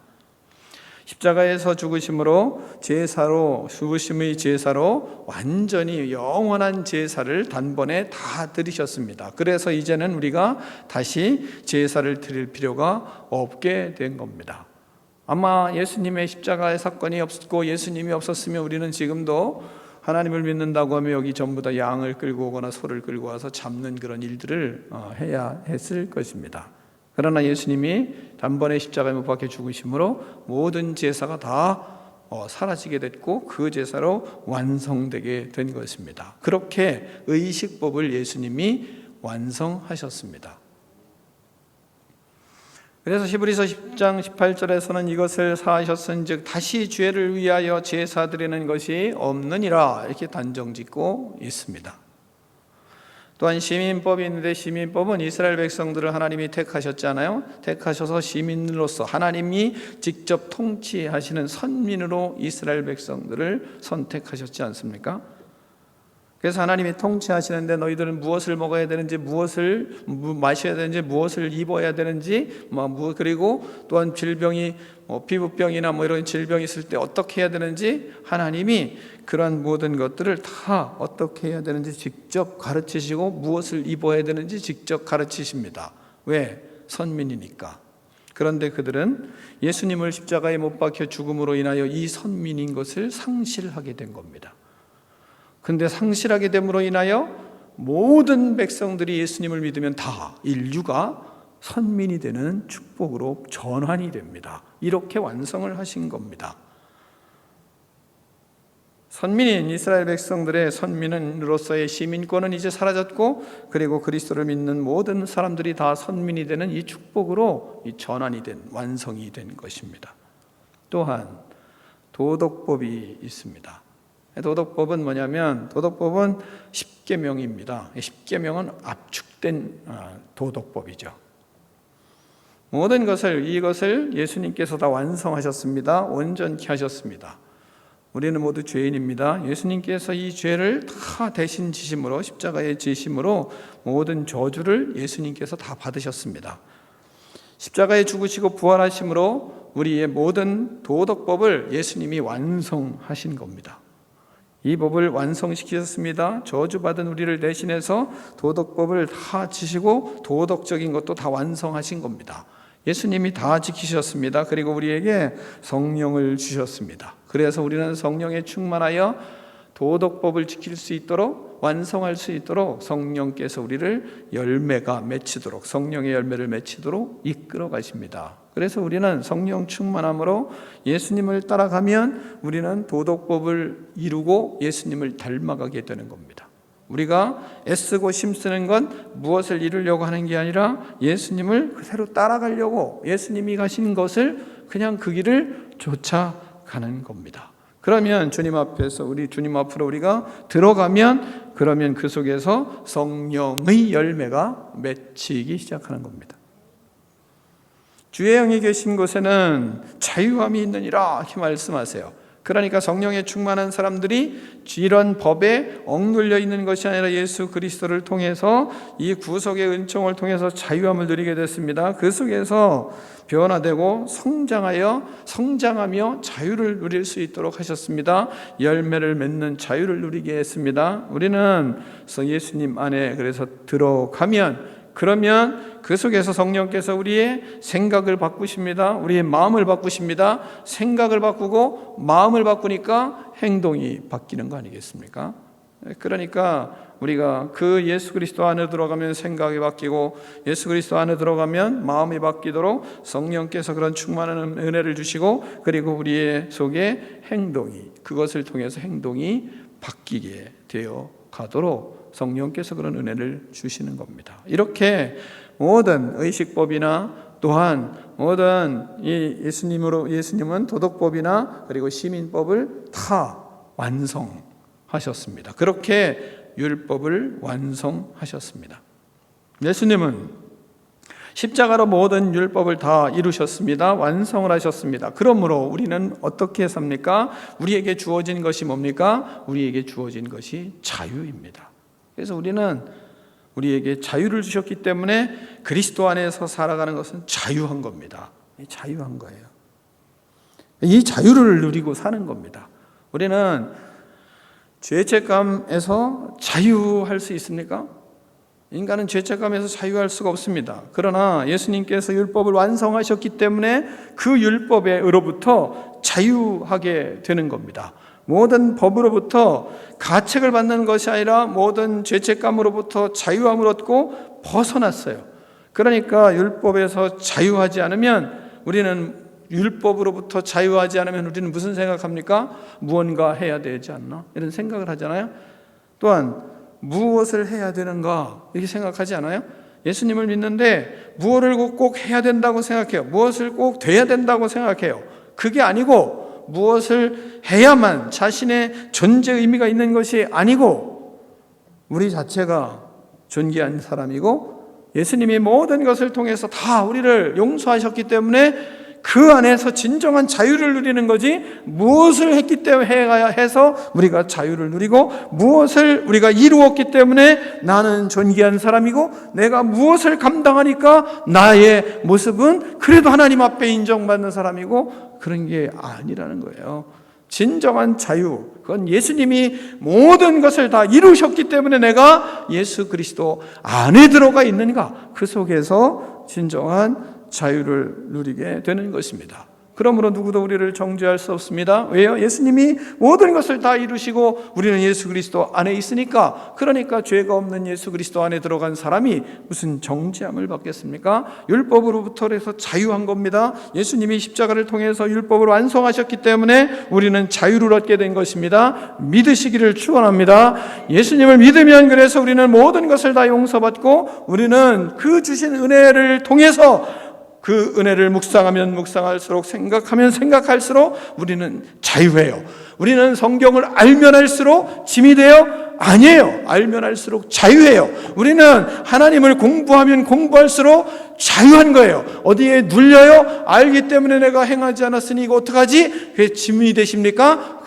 십자가에서 죽으심으로 제사로 죽으심의 제사로 완전히 영원한 제사를 단번에 다 드리셨습니다. 그래서 이제는 우리가 다시 제사를 드릴 필요가 없게 된 겁니다. 아마 예수님의 십자가의 사건이 없었고 예수님이 없었으면 우리는 지금도 하나님을 믿는다고 하면 여기 전부 다 양을 끌고 오거나 소를 끌고 와서 잡는 그런 일들을 해야 했을 것입니다. 그러나 예수님이 단번에 십자가에 못 박혀 죽으심으로 모든 제사가 다 사라지게 됐고 그 제사로 완성되게 된 것입니다. 그렇게 의식법을 예수님이 완성하셨습니다. 그래서 히브리서 10장 18절에서는 이것을 사하셨은즉 다시 죄를 위하여 제사 드리는 것이 없느니라 이렇게 단정짓고 있습니다. 또한 시민법이 있는데 시민법은 이스라엘 백성들을 하나님이 택하셨잖아요. 택하셔서 시민으로서 하나님이 직접 통치하시는 선민으로 이스라엘 백성들을 선택하셨지 않습니까? 그래서 하나님이 통치하시는데 너희들은 무엇을 먹어야 되는지, 무엇을 마셔야 되는지, 무엇을 입어야 되는지, 그리고 또한 질병이 피부병이나 이런 질병이 있을 때 어떻게 해야 되는지 하나님이 그러한 모든 것들을 다 어떻게 해야 되는지 직접 가르치시고 무엇을 입어야 되는지 직접 가르치십니다. 왜? 선민이니까. 그런데 그들은 예수님을 십자가에 못 박혀 죽음으로 인하여 이 선민인 것을 상실하게 된 겁니다. 근데 상실하게 됨으로 인하여 모든 백성들이 예수님을 믿으면 다 인류가 선민이 되는 축복으로 전환이 됩니다. 이렇게 완성을 하신 겁니다. 선민인 이스라엘 백성들의 선민으로서의 시민권은 이제 사라졌고 그리고 그리스도를 믿는 모든 사람들이 다 선민이 되는 이 축복으로 이 전환이 된 완성이 된 것입니다. 또한 도덕법이 있습니다. 도덕법은 뭐냐면 도덕법은 10계명입니다. 10계명은 압축된 도덕법이죠. 모든 이것을 예수님께서 다 완성하셨습니다. 온전케 하셨습니다. 우리는 모두 죄인입니다. 예수님께서 이 죄를 다 대신 지심으로 십자가의 지심으로 모든 저주를 예수님께서 다 받으셨습니다. 십자가에 죽으시고 부활하심으로 우리의 모든 도덕법을 예수님이 완성하신 겁니다. 이 법을 완성시키셨습니다. 저주받은 우리를 대신해서 도덕법을 다 지시고 도덕적인 것도 다 완성하신 겁니다. 예수님이 다 지키셨습니다. 그리고 우리에게 성령을 주셨습니다. 그래서 우리는 성령에 충만하여 도덕법을 지킬 수 있도록 완성할 수 있도록 성령께서 우리를 열매가 맺히도록 성령의 열매를 맺히도록 이끌어 가십니다. 그래서 우리는 성령 충만함으로 예수님을 따라가면 우리는 도덕법을 이루고 예수님을 닮아가게 되는 겁니다. 우리가 애쓰고 힘쓰는 건 무엇을 이루려고 하는 게 아니라 예수님을 그대로 따라가려고 예수님이 가신 것을 그냥 그 길을 쫓아가는 겁니다. 그러면 주님 앞에서 주님 앞으로 우리가 들어가면 그러면 그 속에서 성령의 열매가 맺히기 시작하는 겁니다. 주의 영이 계신 곳에는 자유함이 있느니라 이렇게 말씀하세요. 그러니까 성령에 충만한 사람들이 이런 법에 억눌려 있는 것이 아니라 예수 그리스도를 통해서 이 구속의 은총을 통해서 자유함을 누리게 됐습니다. 그 속에서 변화되고 성장하며 자유를 누릴 수 있도록 하셨습니다. 열매를 맺는 자유를 누리게 했습니다. 우리는 예수님 안에 그래서 들어가면 그러면 그 속에서 성령께서 우리의 생각을 바꾸십니다. 우리의 마음을 바꾸십니다. 생각을 바꾸고 마음을 바꾸니까 행동이 바뀌는 거 아니겠습니까? 그러니까 우리가 그 예수 그리스도 안에 들어가면 생각이 바뀌고 예수 그리스도 안에 들어가면 마음이 바뀌도록 성령께서 그런 충만한 은혜를 주시고 그리고 우리의 속에 그것을 통해서 행동이 바뀌게 되어 가도록 성령께서 그런 은혜를 주시는 겁니다. 이렇게 모든 의식법이나 또한 모든 예수님은 도덕법이나 그리고 시민법을 다 완성하셨습니다. 그렇게 율법을 완성하셨습니다. 예수님은 십자가로 모든 율법을 다 이루셨습니다. 완성을 하셨습니다. 그러므로 우리는 어떻게 삽니까? 우리에게 주어진 것이 뭡니까? 우리에게 주어진 것이 자유입니다. 그래서 우리는 우리에게 자유를 주셨기 때문에 그리스도 안에서 살아가는 것은 자유한 겁니다. 자유한 거예요. 이 자유를 누리고 사는 겁니다. 우리는 죄책감에서 자유할 수 있습니까? 인간은 죄책감에서 자유할 수가 없습니다. 그러나 예수님께서 율법을 완성하셨기 때문에 그 율법으로부터 자유하게 되는 겁니다. 모든 법으로부터 가책을 받는 것이 아니라 모든 죄책감으로부터 자유함을 얻고 벗어났어요. 그러니까 율법에서 자유하지 않으면 율법으로부터 자유하지 않으면 우리는 무슨 생각합니까? 무언가 해야 되지 않나? 이런 생각을 하잖아요. 또한 무엇을 해야 되는가? 이렇게 생각하지 않아요? 예수님을 믿는데 무엇을 꼭 해야 된다고 생각해요. 무엇을 꼭 돼야 된다고 생각해요. 그게 아니고 무엇을 해야만 자신의 존재 의미가 있는 것이 아니고 우리 자체가 존귀한 사람이고 예수님이 모든 것을 통해서 다 우리를 용서하셨기 때문에 그 안에서 진정한 자유를 누리는 거지, 무엇을 했기 때문에 해서 우리가 자유를 누리고 무엇을 우리가 이루었기 때문에 나는 존귀한 사람이고 내가 무엇을 감당하니까 나의 모습은 그래도 하나님 앞에 인정받는 사람이고 그런 게 아니라는 거예요. 진정한 자유, 그건 예수님이 모든 것을 다 이루셨기 때문에 내가 예수 그리스도 안에 들어가 있는가, 그 속에서 진정한 자유를 누리게 되는 것입니다. 그러므로 누구도 우리를 정죄할 수 없습니다. 왜요? 예수님이 모든 것을 다 이루시고 우리는 예수 그리스도 안에 있으니까. 그러니까 죄가 없는 예수 그리스도 안에 들어간 사람이 무슨 정죄함을 받겠습니까? 율법으로부터 해서 자유한 겁니다. 예수님이 십자가를 통해서 율법을 완성하셨기 때문에 우리는 자유를 얻게 된 것입니다. 믿으시기를 축원합니다. 예수님을 믿으면 그래서 우리는 모든 것을 다 용서받고 우리는 그 주신 은혜를 통해서 그 은혜를 묵상하면 묵상할수록 생각하면 생각할수록 우리는 자유해요. 우리는 성경을 알면 할수록 짐이 돼요? 아니에요. 알면 할수록 자유해요. 우리는 하나님을 공부하면 공부할수록 자유한 거예요. 어디에 눌려요? 알기 때문에 내가 행하지 않았으니 이거 어떡하지? 그게 짐이 되십니까?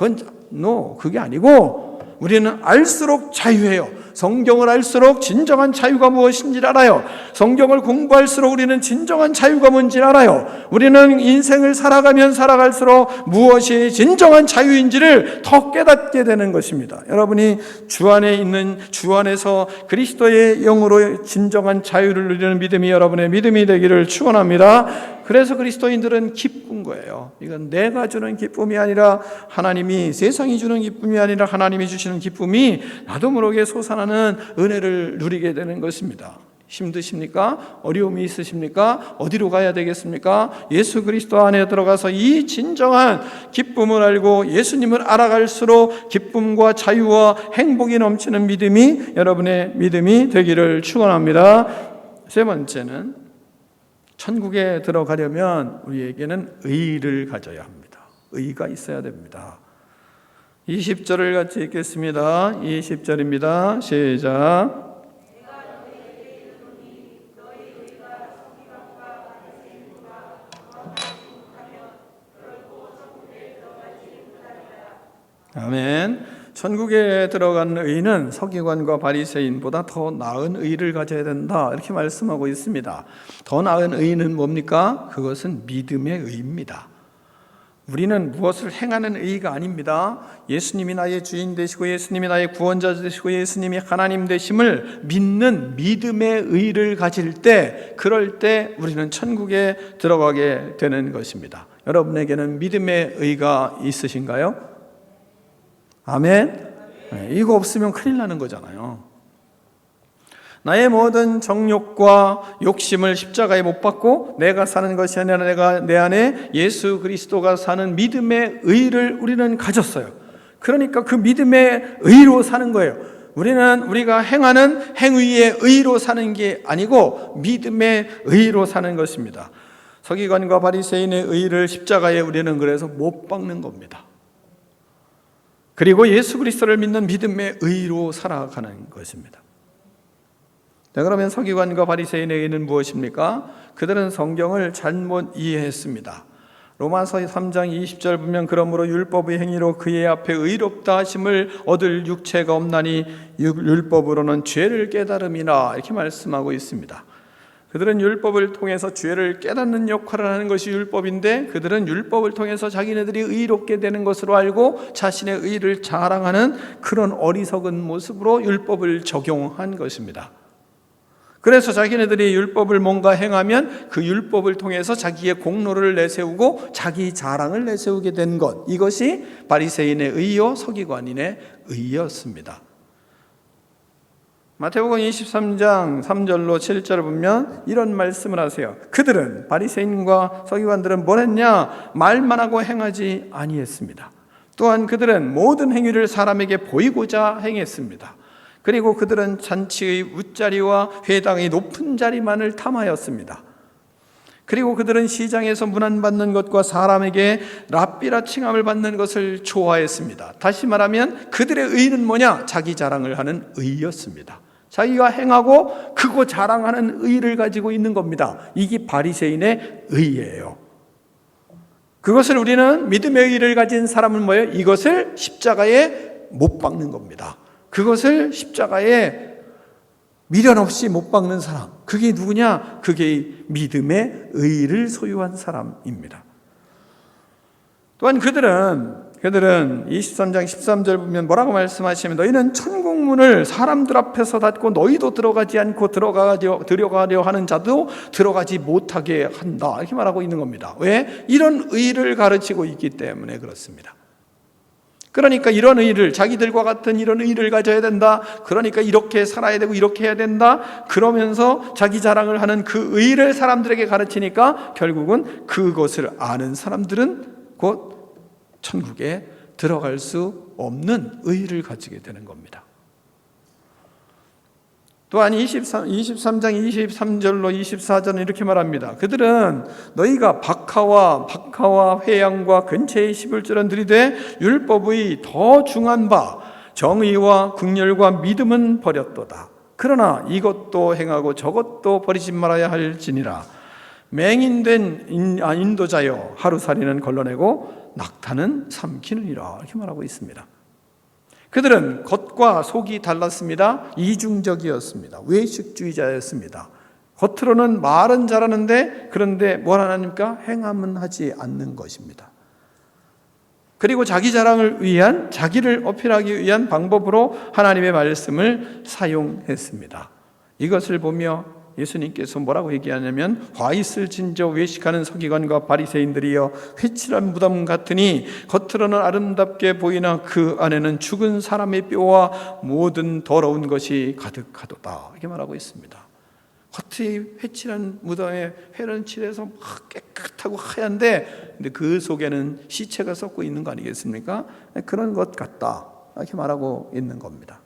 그게 아니고 우리는 알수록 자유해요. 성경을 알수록 진정한 자유가 무엇인지를 알아요. 성경을 공부할수록 우리는 진정한 자유가 뭔지를 알아요. 우리는 인생을 살아가면 살아갈수록 무엇이 진정한 자유인지를 더 깨닫게 되는 것입니다. 여러분이 주 안에 있는, 주 안에서 그리스도의 영으로 진정한 자유를 누리는 믿음이 여러분의 믿음이 되기를 축원합니다. 그래서 그리스도인들은 기쁜 거예요. 이건 내가 주는 기쁨이 아니라 하나님이, 세상이 주는 기쁨이 아니라 하나님이 주시는 기쁨이 나도 모르게 솟아나는 은혜를 누리게 되는 것입니다. 힘드십니까? 어려움이 있으십니까? 어디로 가야 되겠습니까? 예수 그리스도 안에 들어가서 이 진정한 기쁨을 알고 예수님을 알아갈수록 기쁨과 자유와 행복이 넘치는 믿음이 여러분의 믿음이 되기를 축원합니다. 세 번째는 천국에 들어가려면 우리에게는 의를 가져야 합니다. 의가 있어야 됩니다. 20절을 같이 읽겠습니다. 20절입니다. 시작. 아멘. 천국에 들어간 의는 서기관과 바리새인보다 더 나은 의를 가져야 된다, 이렇게 말씀하고 있습니다. 더 나은 의는 뭡니까? 그것은 믿음의 의입니다. 우리는 무엇을 행하는 의가 아닙니다. 예수님이 나의 주인 되시고 예수님이 나의 구원자 되시고 예수님이 하나님 되심을 믿는 믿음의 의를 가질 때, 그럴 때 우리는 천국에 들어가게 되는 것입니다. 여러분에게는 믿음의 의가 있으신가요? 아멘. 이거 없으면 큰일 나는 거잖아요. 나의 모든 정욕과 욕심을 십자가에 못 박고 내가 사는 것이 아니라 내 안에 예수 그리스도가 사는 믿음의 의를 우리는 가졌어요. 그러니까 그 믿음의 의로 사는 거예요. 우리가 행하는 행위의 의로 사는 게 아니고 믿음의 의로 사는 것입니다. 서기관과 바리새인의 의를 십자가에 우리는 그래서 못 박는 겁니다. 그리고 예수 그리스도를 믿는 믿음의 의로 살아가는 것입니다. 자, 그러면 서기관과 바리새인의 의는 무엇입니까? 그들은 성경을 잘못 이해했습니다. 로마서 3장 20절 보면 그러므로 율법의 행위로 그의 앞에 의롭다 하심을 얻을 육체가 없나니 율법으로는 죄를 깨달음이라 이렇게 말씀하고 있습니다. 그들은 율법을 통해서 죄를 깨닫는 역할을 하는 것이 율법인데 그들은 율법을 통해서 자기네들이 의롭게 되는 것으로 알고 자신의 의를 자랑하는 그런 어리석은 모습으로 율법을 적용한 것입니다. 그래서 자기네들이 율법을 뭔가 행하면 그 율법을 통해서 자기의 공로를 내세우고 자기 자랑을 내세우게 된 것, 이것이 바리새인의 의요 서기관인의 의였습니다. 마태복음 23장 3절로 7절을 보면 이런 말씀을 하세요. 그들은, 바리새인과 서기관들은 뭘 했냐? 말만 하고 행하지 아니했습니다. 또한 그들은 모든 행위를 사람에게 보이고자 행했습니다. 그리고 그들은 잔치의 웃자리와 회당의 높은 자리만을 탐하였습니다. 그리고 그들은 시장에서 문안받는 것과 사람에게 랍비라 칭함을 받는 것을 좋아했습니다. 다시 말하면 그들의 의는 뭐냐? 자기 자랑을 하는 의였습니다. 자기가 행하고 그거 자랑하는 의를 가지고 있는 겁니다. 이게 바리새인의 의예요. 그것을 우리는 믿음의 의를 가진 사람은 뭐예요? 이것을 십자가에 못 박는 겁니다. 그것을 십자가에 미련 없이 못 박는 사람, 그게 누구냐? 그게 믿음의 의를 소유한 사람입니다. 또한 그들은 23장 13절 보면 뭐라고 말씀하시면 너희는 천국문을 사람들 앞에서 닫고 너희도 들어가지 않고 들어가려 하는 자도 들어가지 못하게 한다 이렇게 말하고 있는 겁니다. 왜? 이런 의를 가르치고 있기 때문에 그렇습니다. 그러니까 이런 의를, 자기들과 같은 이런 의를 가져야 된다. 그러니까 이렇게 살아야 되고 이렇게 해야 된다. 그러면서 자기 자랑을 하는 그 의를 사람들에게 가르치니까 결국은 그것을 아는 사람들은 곧 천국에 들어갈 수 없는 의를 가지게 되는 겁니다. 또한 23장 23절로 24절은 이렇게 말합니다. 그들은 너희가 박하와 회양과 근처의 11절은 들이되 율법의 더 중한 바 정의와 긍휼과 믿음은 버렸도다. 그러나 이것도 행하고 저것도 버리지 말아야 할지니라. 맹인된 인도자여 하루살이는 걸러내고 낙타는 삼키느니라 이렇게 말하고 있습니다. 그들은 겉과 속이 달랐습니다. 이중적이었습니다. 외식주의자였습니다. 겉으로는 말은 잘하는데 그런데 뭘 하나니까 행함은 하지 않는 것입니다. 그리고 자기 자랑을 위한, 자기를 어필하기 위한 방법으로 하나님의 말씀을 사용했습니다. 이것을 보며 예수님께서 뭐라고 얘기하냐면 화 있을 진저 외식하는 서기관과 바리새인들이여 회칠한 무덤 같으니 겉으로는 아름답게 보이나 그 안에는 죽은 사람의 뼈와 모든 더러운 것이 가득하도다 이렇게 말하고 있습니다. 겉이 회칠한 무덤에 회는 칠해서 막 깨끗하고 하얀데 근데 그 속에는 시체가 썩고 있는 거 아니겠습니까? 그런 것 같다 이렇게 말하고 있는 겁니다.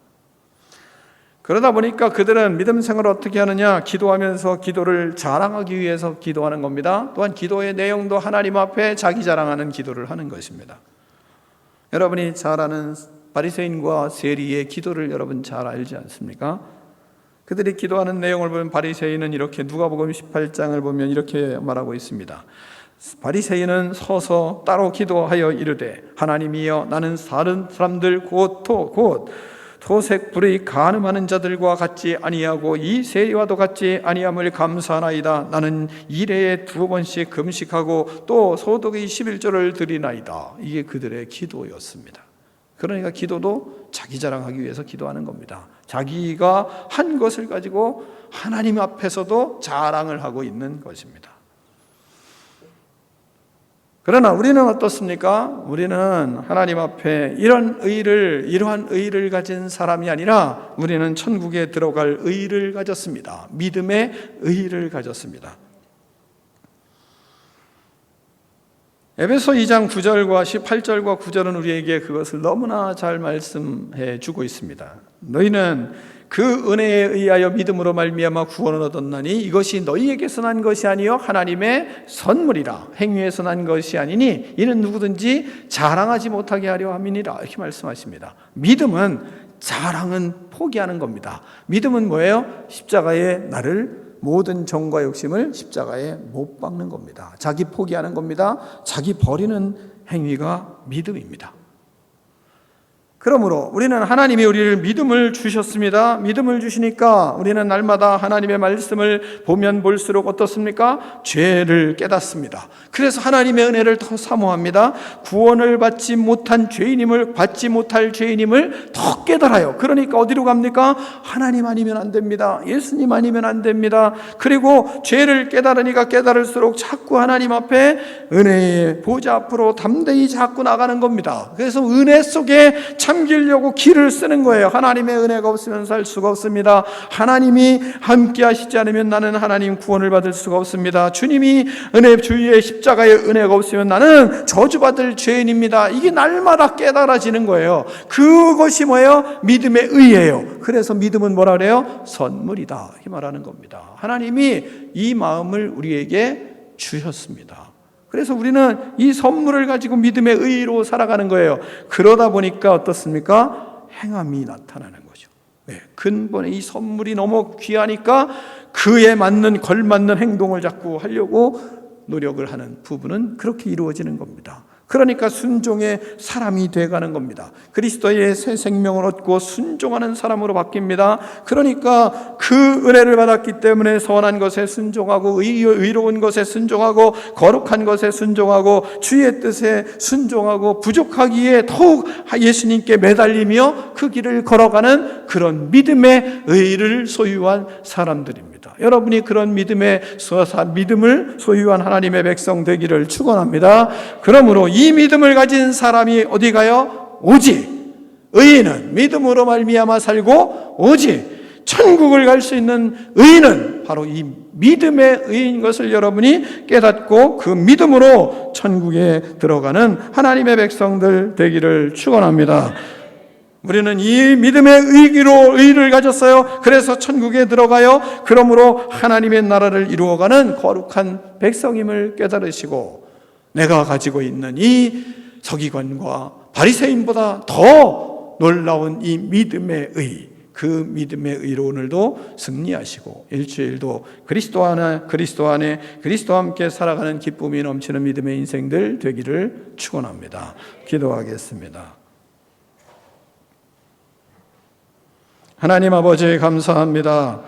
그러다 보니까 그들은 믿음 생활을 어떻게 하느냐? 기도하면서 기도를 자랑하기 위해서 기도하는 겁니다. 또한 기도의 내용도 하나님 앞에 자기 자랑하는 기도를 하는 것입니다. 여러분이 잘 아는 바리새인과 세리의 기도를 여러분 잘 알지 않습니까? 그들이 기도하는 내용을 보면 바리새인은 이렇게 누가복음 18장을 보면 이렇게 말하고 있습니다. 바리새인은 서서 따로 기도하여 이르되 하나님이여 나는 다른 사람들 곧 토색 불의 간음하는 자들과 같지 아니하고 이 세리와도 같지 아니함을 감사하나이다. 나는 일해에 2번씩 금식하고 또 소득의 11조를 드리나이다. 이게 그들의 기도였습니다. 그러니까 기도도 자기 자랑하기 위해서 기도하는 겁니다. 자기가 한 것을 가지고 하나님 앞에서도 자랑을 하고 있는 것입니다. 그러나 우리는 어떻습니까? 우리는 하나님 앞에 이러한 의를 가진 사람이 아니라 우리는 천국에 들어갈 의를 가졌습니다. 믿음의 의를 가졌습니다. 에베소 2장 9절과 18절과 9절은 우리에게 그것을 너무나 잘 말씀해 주고 있습니다. 너희는 그 은혜에 의하여 믿음으로 말미암아 구원을 얻었나니 이것이 너희에게서 난 것이 아니요 하나님의 선물이라. 행위에서 난 것이 아니니 이는 누구든지 자랑하지 못하게 하려 함이니라 이렇게 말씀하십니다. 믿음은 자랑은 포기하는 겁니다. 믿음은 뭐예요? 십자가에 나를 모든 정과 욕심을 십자가에 못 박는 겁니다. 자기 포기하는 겁니다. 자기 버리는 행위가 믿음입니다. 그러므로 우리는 하나님이 우리를 믿음을 주셨습니다. 믿음을 주시니까 우리는 날마다 하나님의 말씀을 보면 볼수록 어떻습니까? 죄를 깨닫습니다. 그래서 하나님의 은혜를 더 사모합니다. 구원을 받지 못한 죄인임을, 받지 못할 죄인임을 더 깨달아요. 그러니까 어디로 갑니까? 하나님 아니면 안 됩니다. 예수님 아니면 안 됩니다. 그리고 죄를 깨달으니까 깨달을수록 자꾸 하나님 앞에 은혜의 보좌 앞으로 담대히 자꾸 나가는 겁니다. 그래서 은혜 속에 참기려고 길을 쓰는 거예요. 하나님의 은혜가 없으면 살 수가 없습니다. 하나님이 함께 하시지 않으면 나는 하나님 구원을 받을 수가 없습니다. 주님이 은혜 주위에 십자가의 은혜가 없으면 나는 저주받을 죄인입니다. 이게 날마다 깨달아지는 거예요. 그것이 뭐예요? 믿음의 의예요. 그래서 믿음은 뭐라 그래요? 선물이다, 이렇게 말하는 겁니다. 하나님이 이 마음을 우리에게 주셨습니다. 그래서 우리는 이 선물을 가지고 믿음의 의로 살아가는 거예요. 그러다 보니까 어떻습니까? 행함이 나타나는 거죠. 네, 근본에 이 선물이 너무 귀하니까 그에 맞는 걸맞는 행동을 자꾸 하려고 노력을 하는 부분은 그렇게 이루어지는 겁니다. 그러니까 순종의 사람이 돼가는 겁니다. 그리스도의 새 생명을 얻고 순종하는 사람으로 바뀝니다. 그러니까 그 은혜를 받았기 때문에 선한 것에 순종하고 의로운 것에 순종하고 거룩한 것에 순종하고 주의 뜻에 순종하고 부족하기에 더욱 예수님께 매달리며 그 길을 걸어가는 그런 믿음의 의를 소유한 사람들입니다. 여러분이 그런 믿음을 소유한 하나님의 백성 되기를 축원합니다. 그러므로 이 믿음을 가진 사람이 어디 가요? 오직 의인은 믿음으로 말미암아 살고 오직 천국을 갈 수 있는 의인은 바로 이 믿음의 의인 것을 여러분이 깨닫고 그 믿음으로 천국에 들어가는 하나님의 백성들 되기를 축원합니다. 우리는 이 믿음의 의를 가졌어요. 그래서 천국에 들어가요. 그러므로 하나님의 나라를 이루어가는 거룩한 백성임을 깨달으시고 내가 가지고 있는 이 서기관과 바리새인보다 더 놀라운 이 믿음의 의, 그 믿음의 의로 오늘도 승리하시고 일주일도 그리스도와 함께 살아가는 기쁨이 넘치는 믿음의 인생들 되기를 축원합니다. 기도하겠습니다. 하나님 아버지 감사합니다.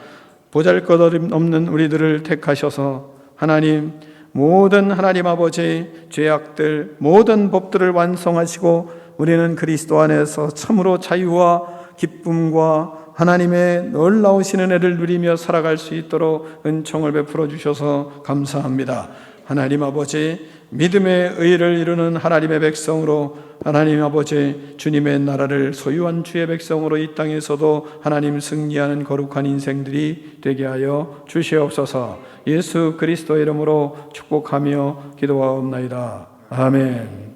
보잘것없는 우리들을 택하셔서 하나님 모든 하나님 아버지 죄악들 모든 법들을 완성하시고 우리는 그리스도 안에서 참으로 자유와 기쁨과 하나님의 놀라우신 은혜를 누리며 살아갈 수 있도록 은총을 베풀어 주셔서 감사합니다. 하나님 아버지 믿음의 의를 이루는 하나님의 백성으로 하나님 아버지 주님의 나라를 소유한 주의 백성으로 이 땅에서도 하나님 승리하는 거룩한 인생들이 되게 하여 주시옵소서. 예수 그리스도의 이름으로 축복하며 기도하옵나이다. 아멘.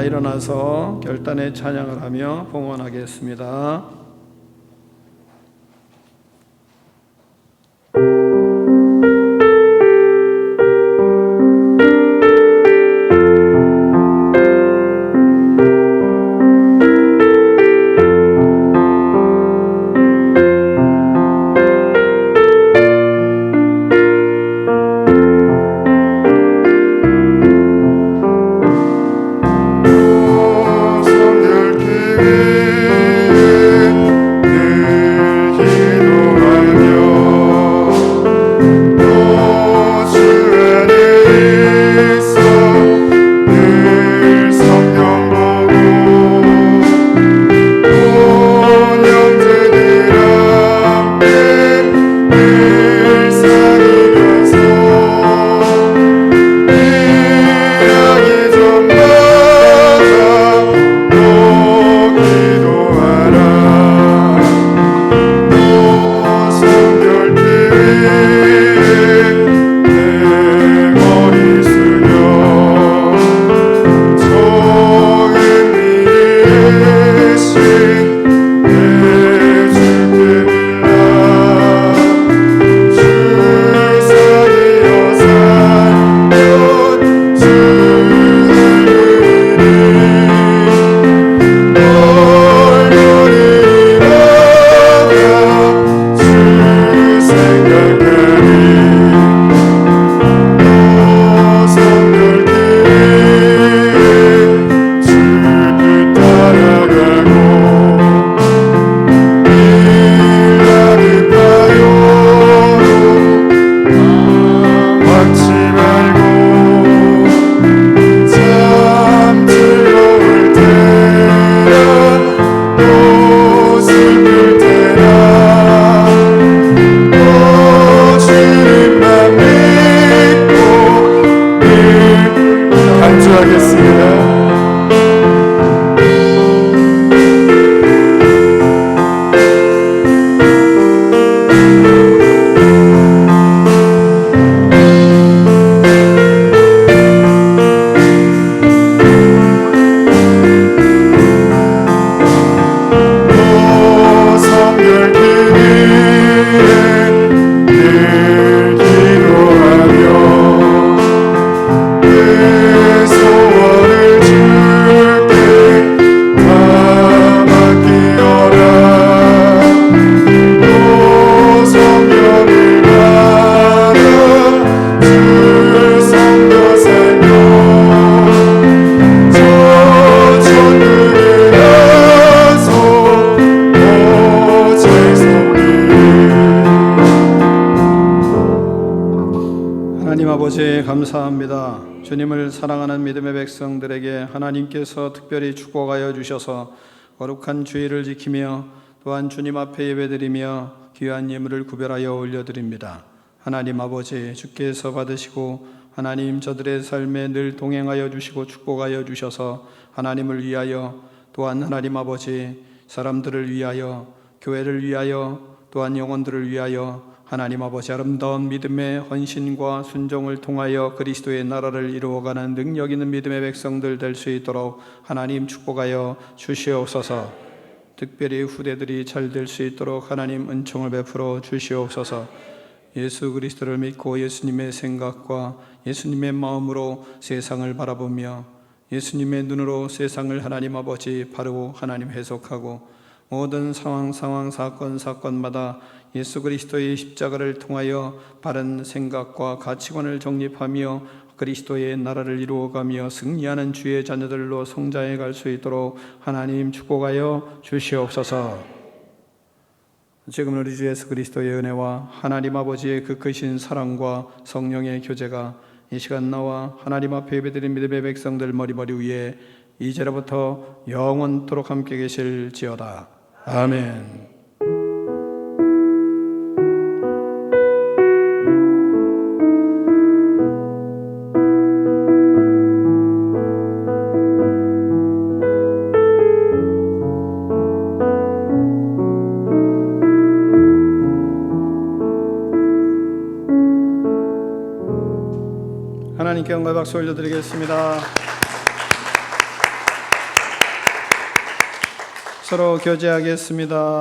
일어나서 결단의 찬양을 하며 봉헌하겠습니다. 성결 기위 하나님 아버지 감사합니다. 주님을 사랑하는 믿음의 백성들에게 하나님께서 특별히 축복하여 주셔서 거룩한 주일을 지키며 또한 주님 앞에 예배드리며 귀한 예물을 구별하여 올려드립니다. 하나님 아버지 주께서 받으시고 하나님 저들의 삶에 늘 동행하여 주시고 축복하여 주셔서 하나님을 위하여 또한 하나님 아버지 사람들을 위하여 교회를 위하여 또한 영혼들을 위하여 하나님 아버지 아름다운 믿음의 헌신과 순종을 통하여 그리스도의 나라를 이루어가는 능력 있는 믿음의 백성들 될 수 있도록 하나님 축복하여 주시옵소서. 특별히 후대들이 잘 될 수 있도록 하나님 은총을 베풀어 주시옵소서. 예수 그리스도를 믿고 예수님의 생각과 예수님의 마음으로 세상을 바라보며 예수님의 눈으로 세상을 하나님 아버지 바르고 하나님 해석하고 모든 상황 사건마다 예수 그리스도의 십자가를 통하여 바른 생각과 가치관을 정립하며 그리스도의 나라를 이루어가며 승리하는 주의 자녀들로 성장해 갈 수 있도록 하나님 축복하여 주시옵소서. 지금 우리 주 예수 그리스도의 은혜와 하나님 아버지의 그 크신 사랑과 성령의 교제가 이 시간 나와 하나님 앞에 예배드린 믿음의 백성들 머리 위에 이제로부터 영원토록 함께 계실지어다. 아멘. 하나님께 영광 박수 올려드리겠습니다. 서로 교제하겠습니다.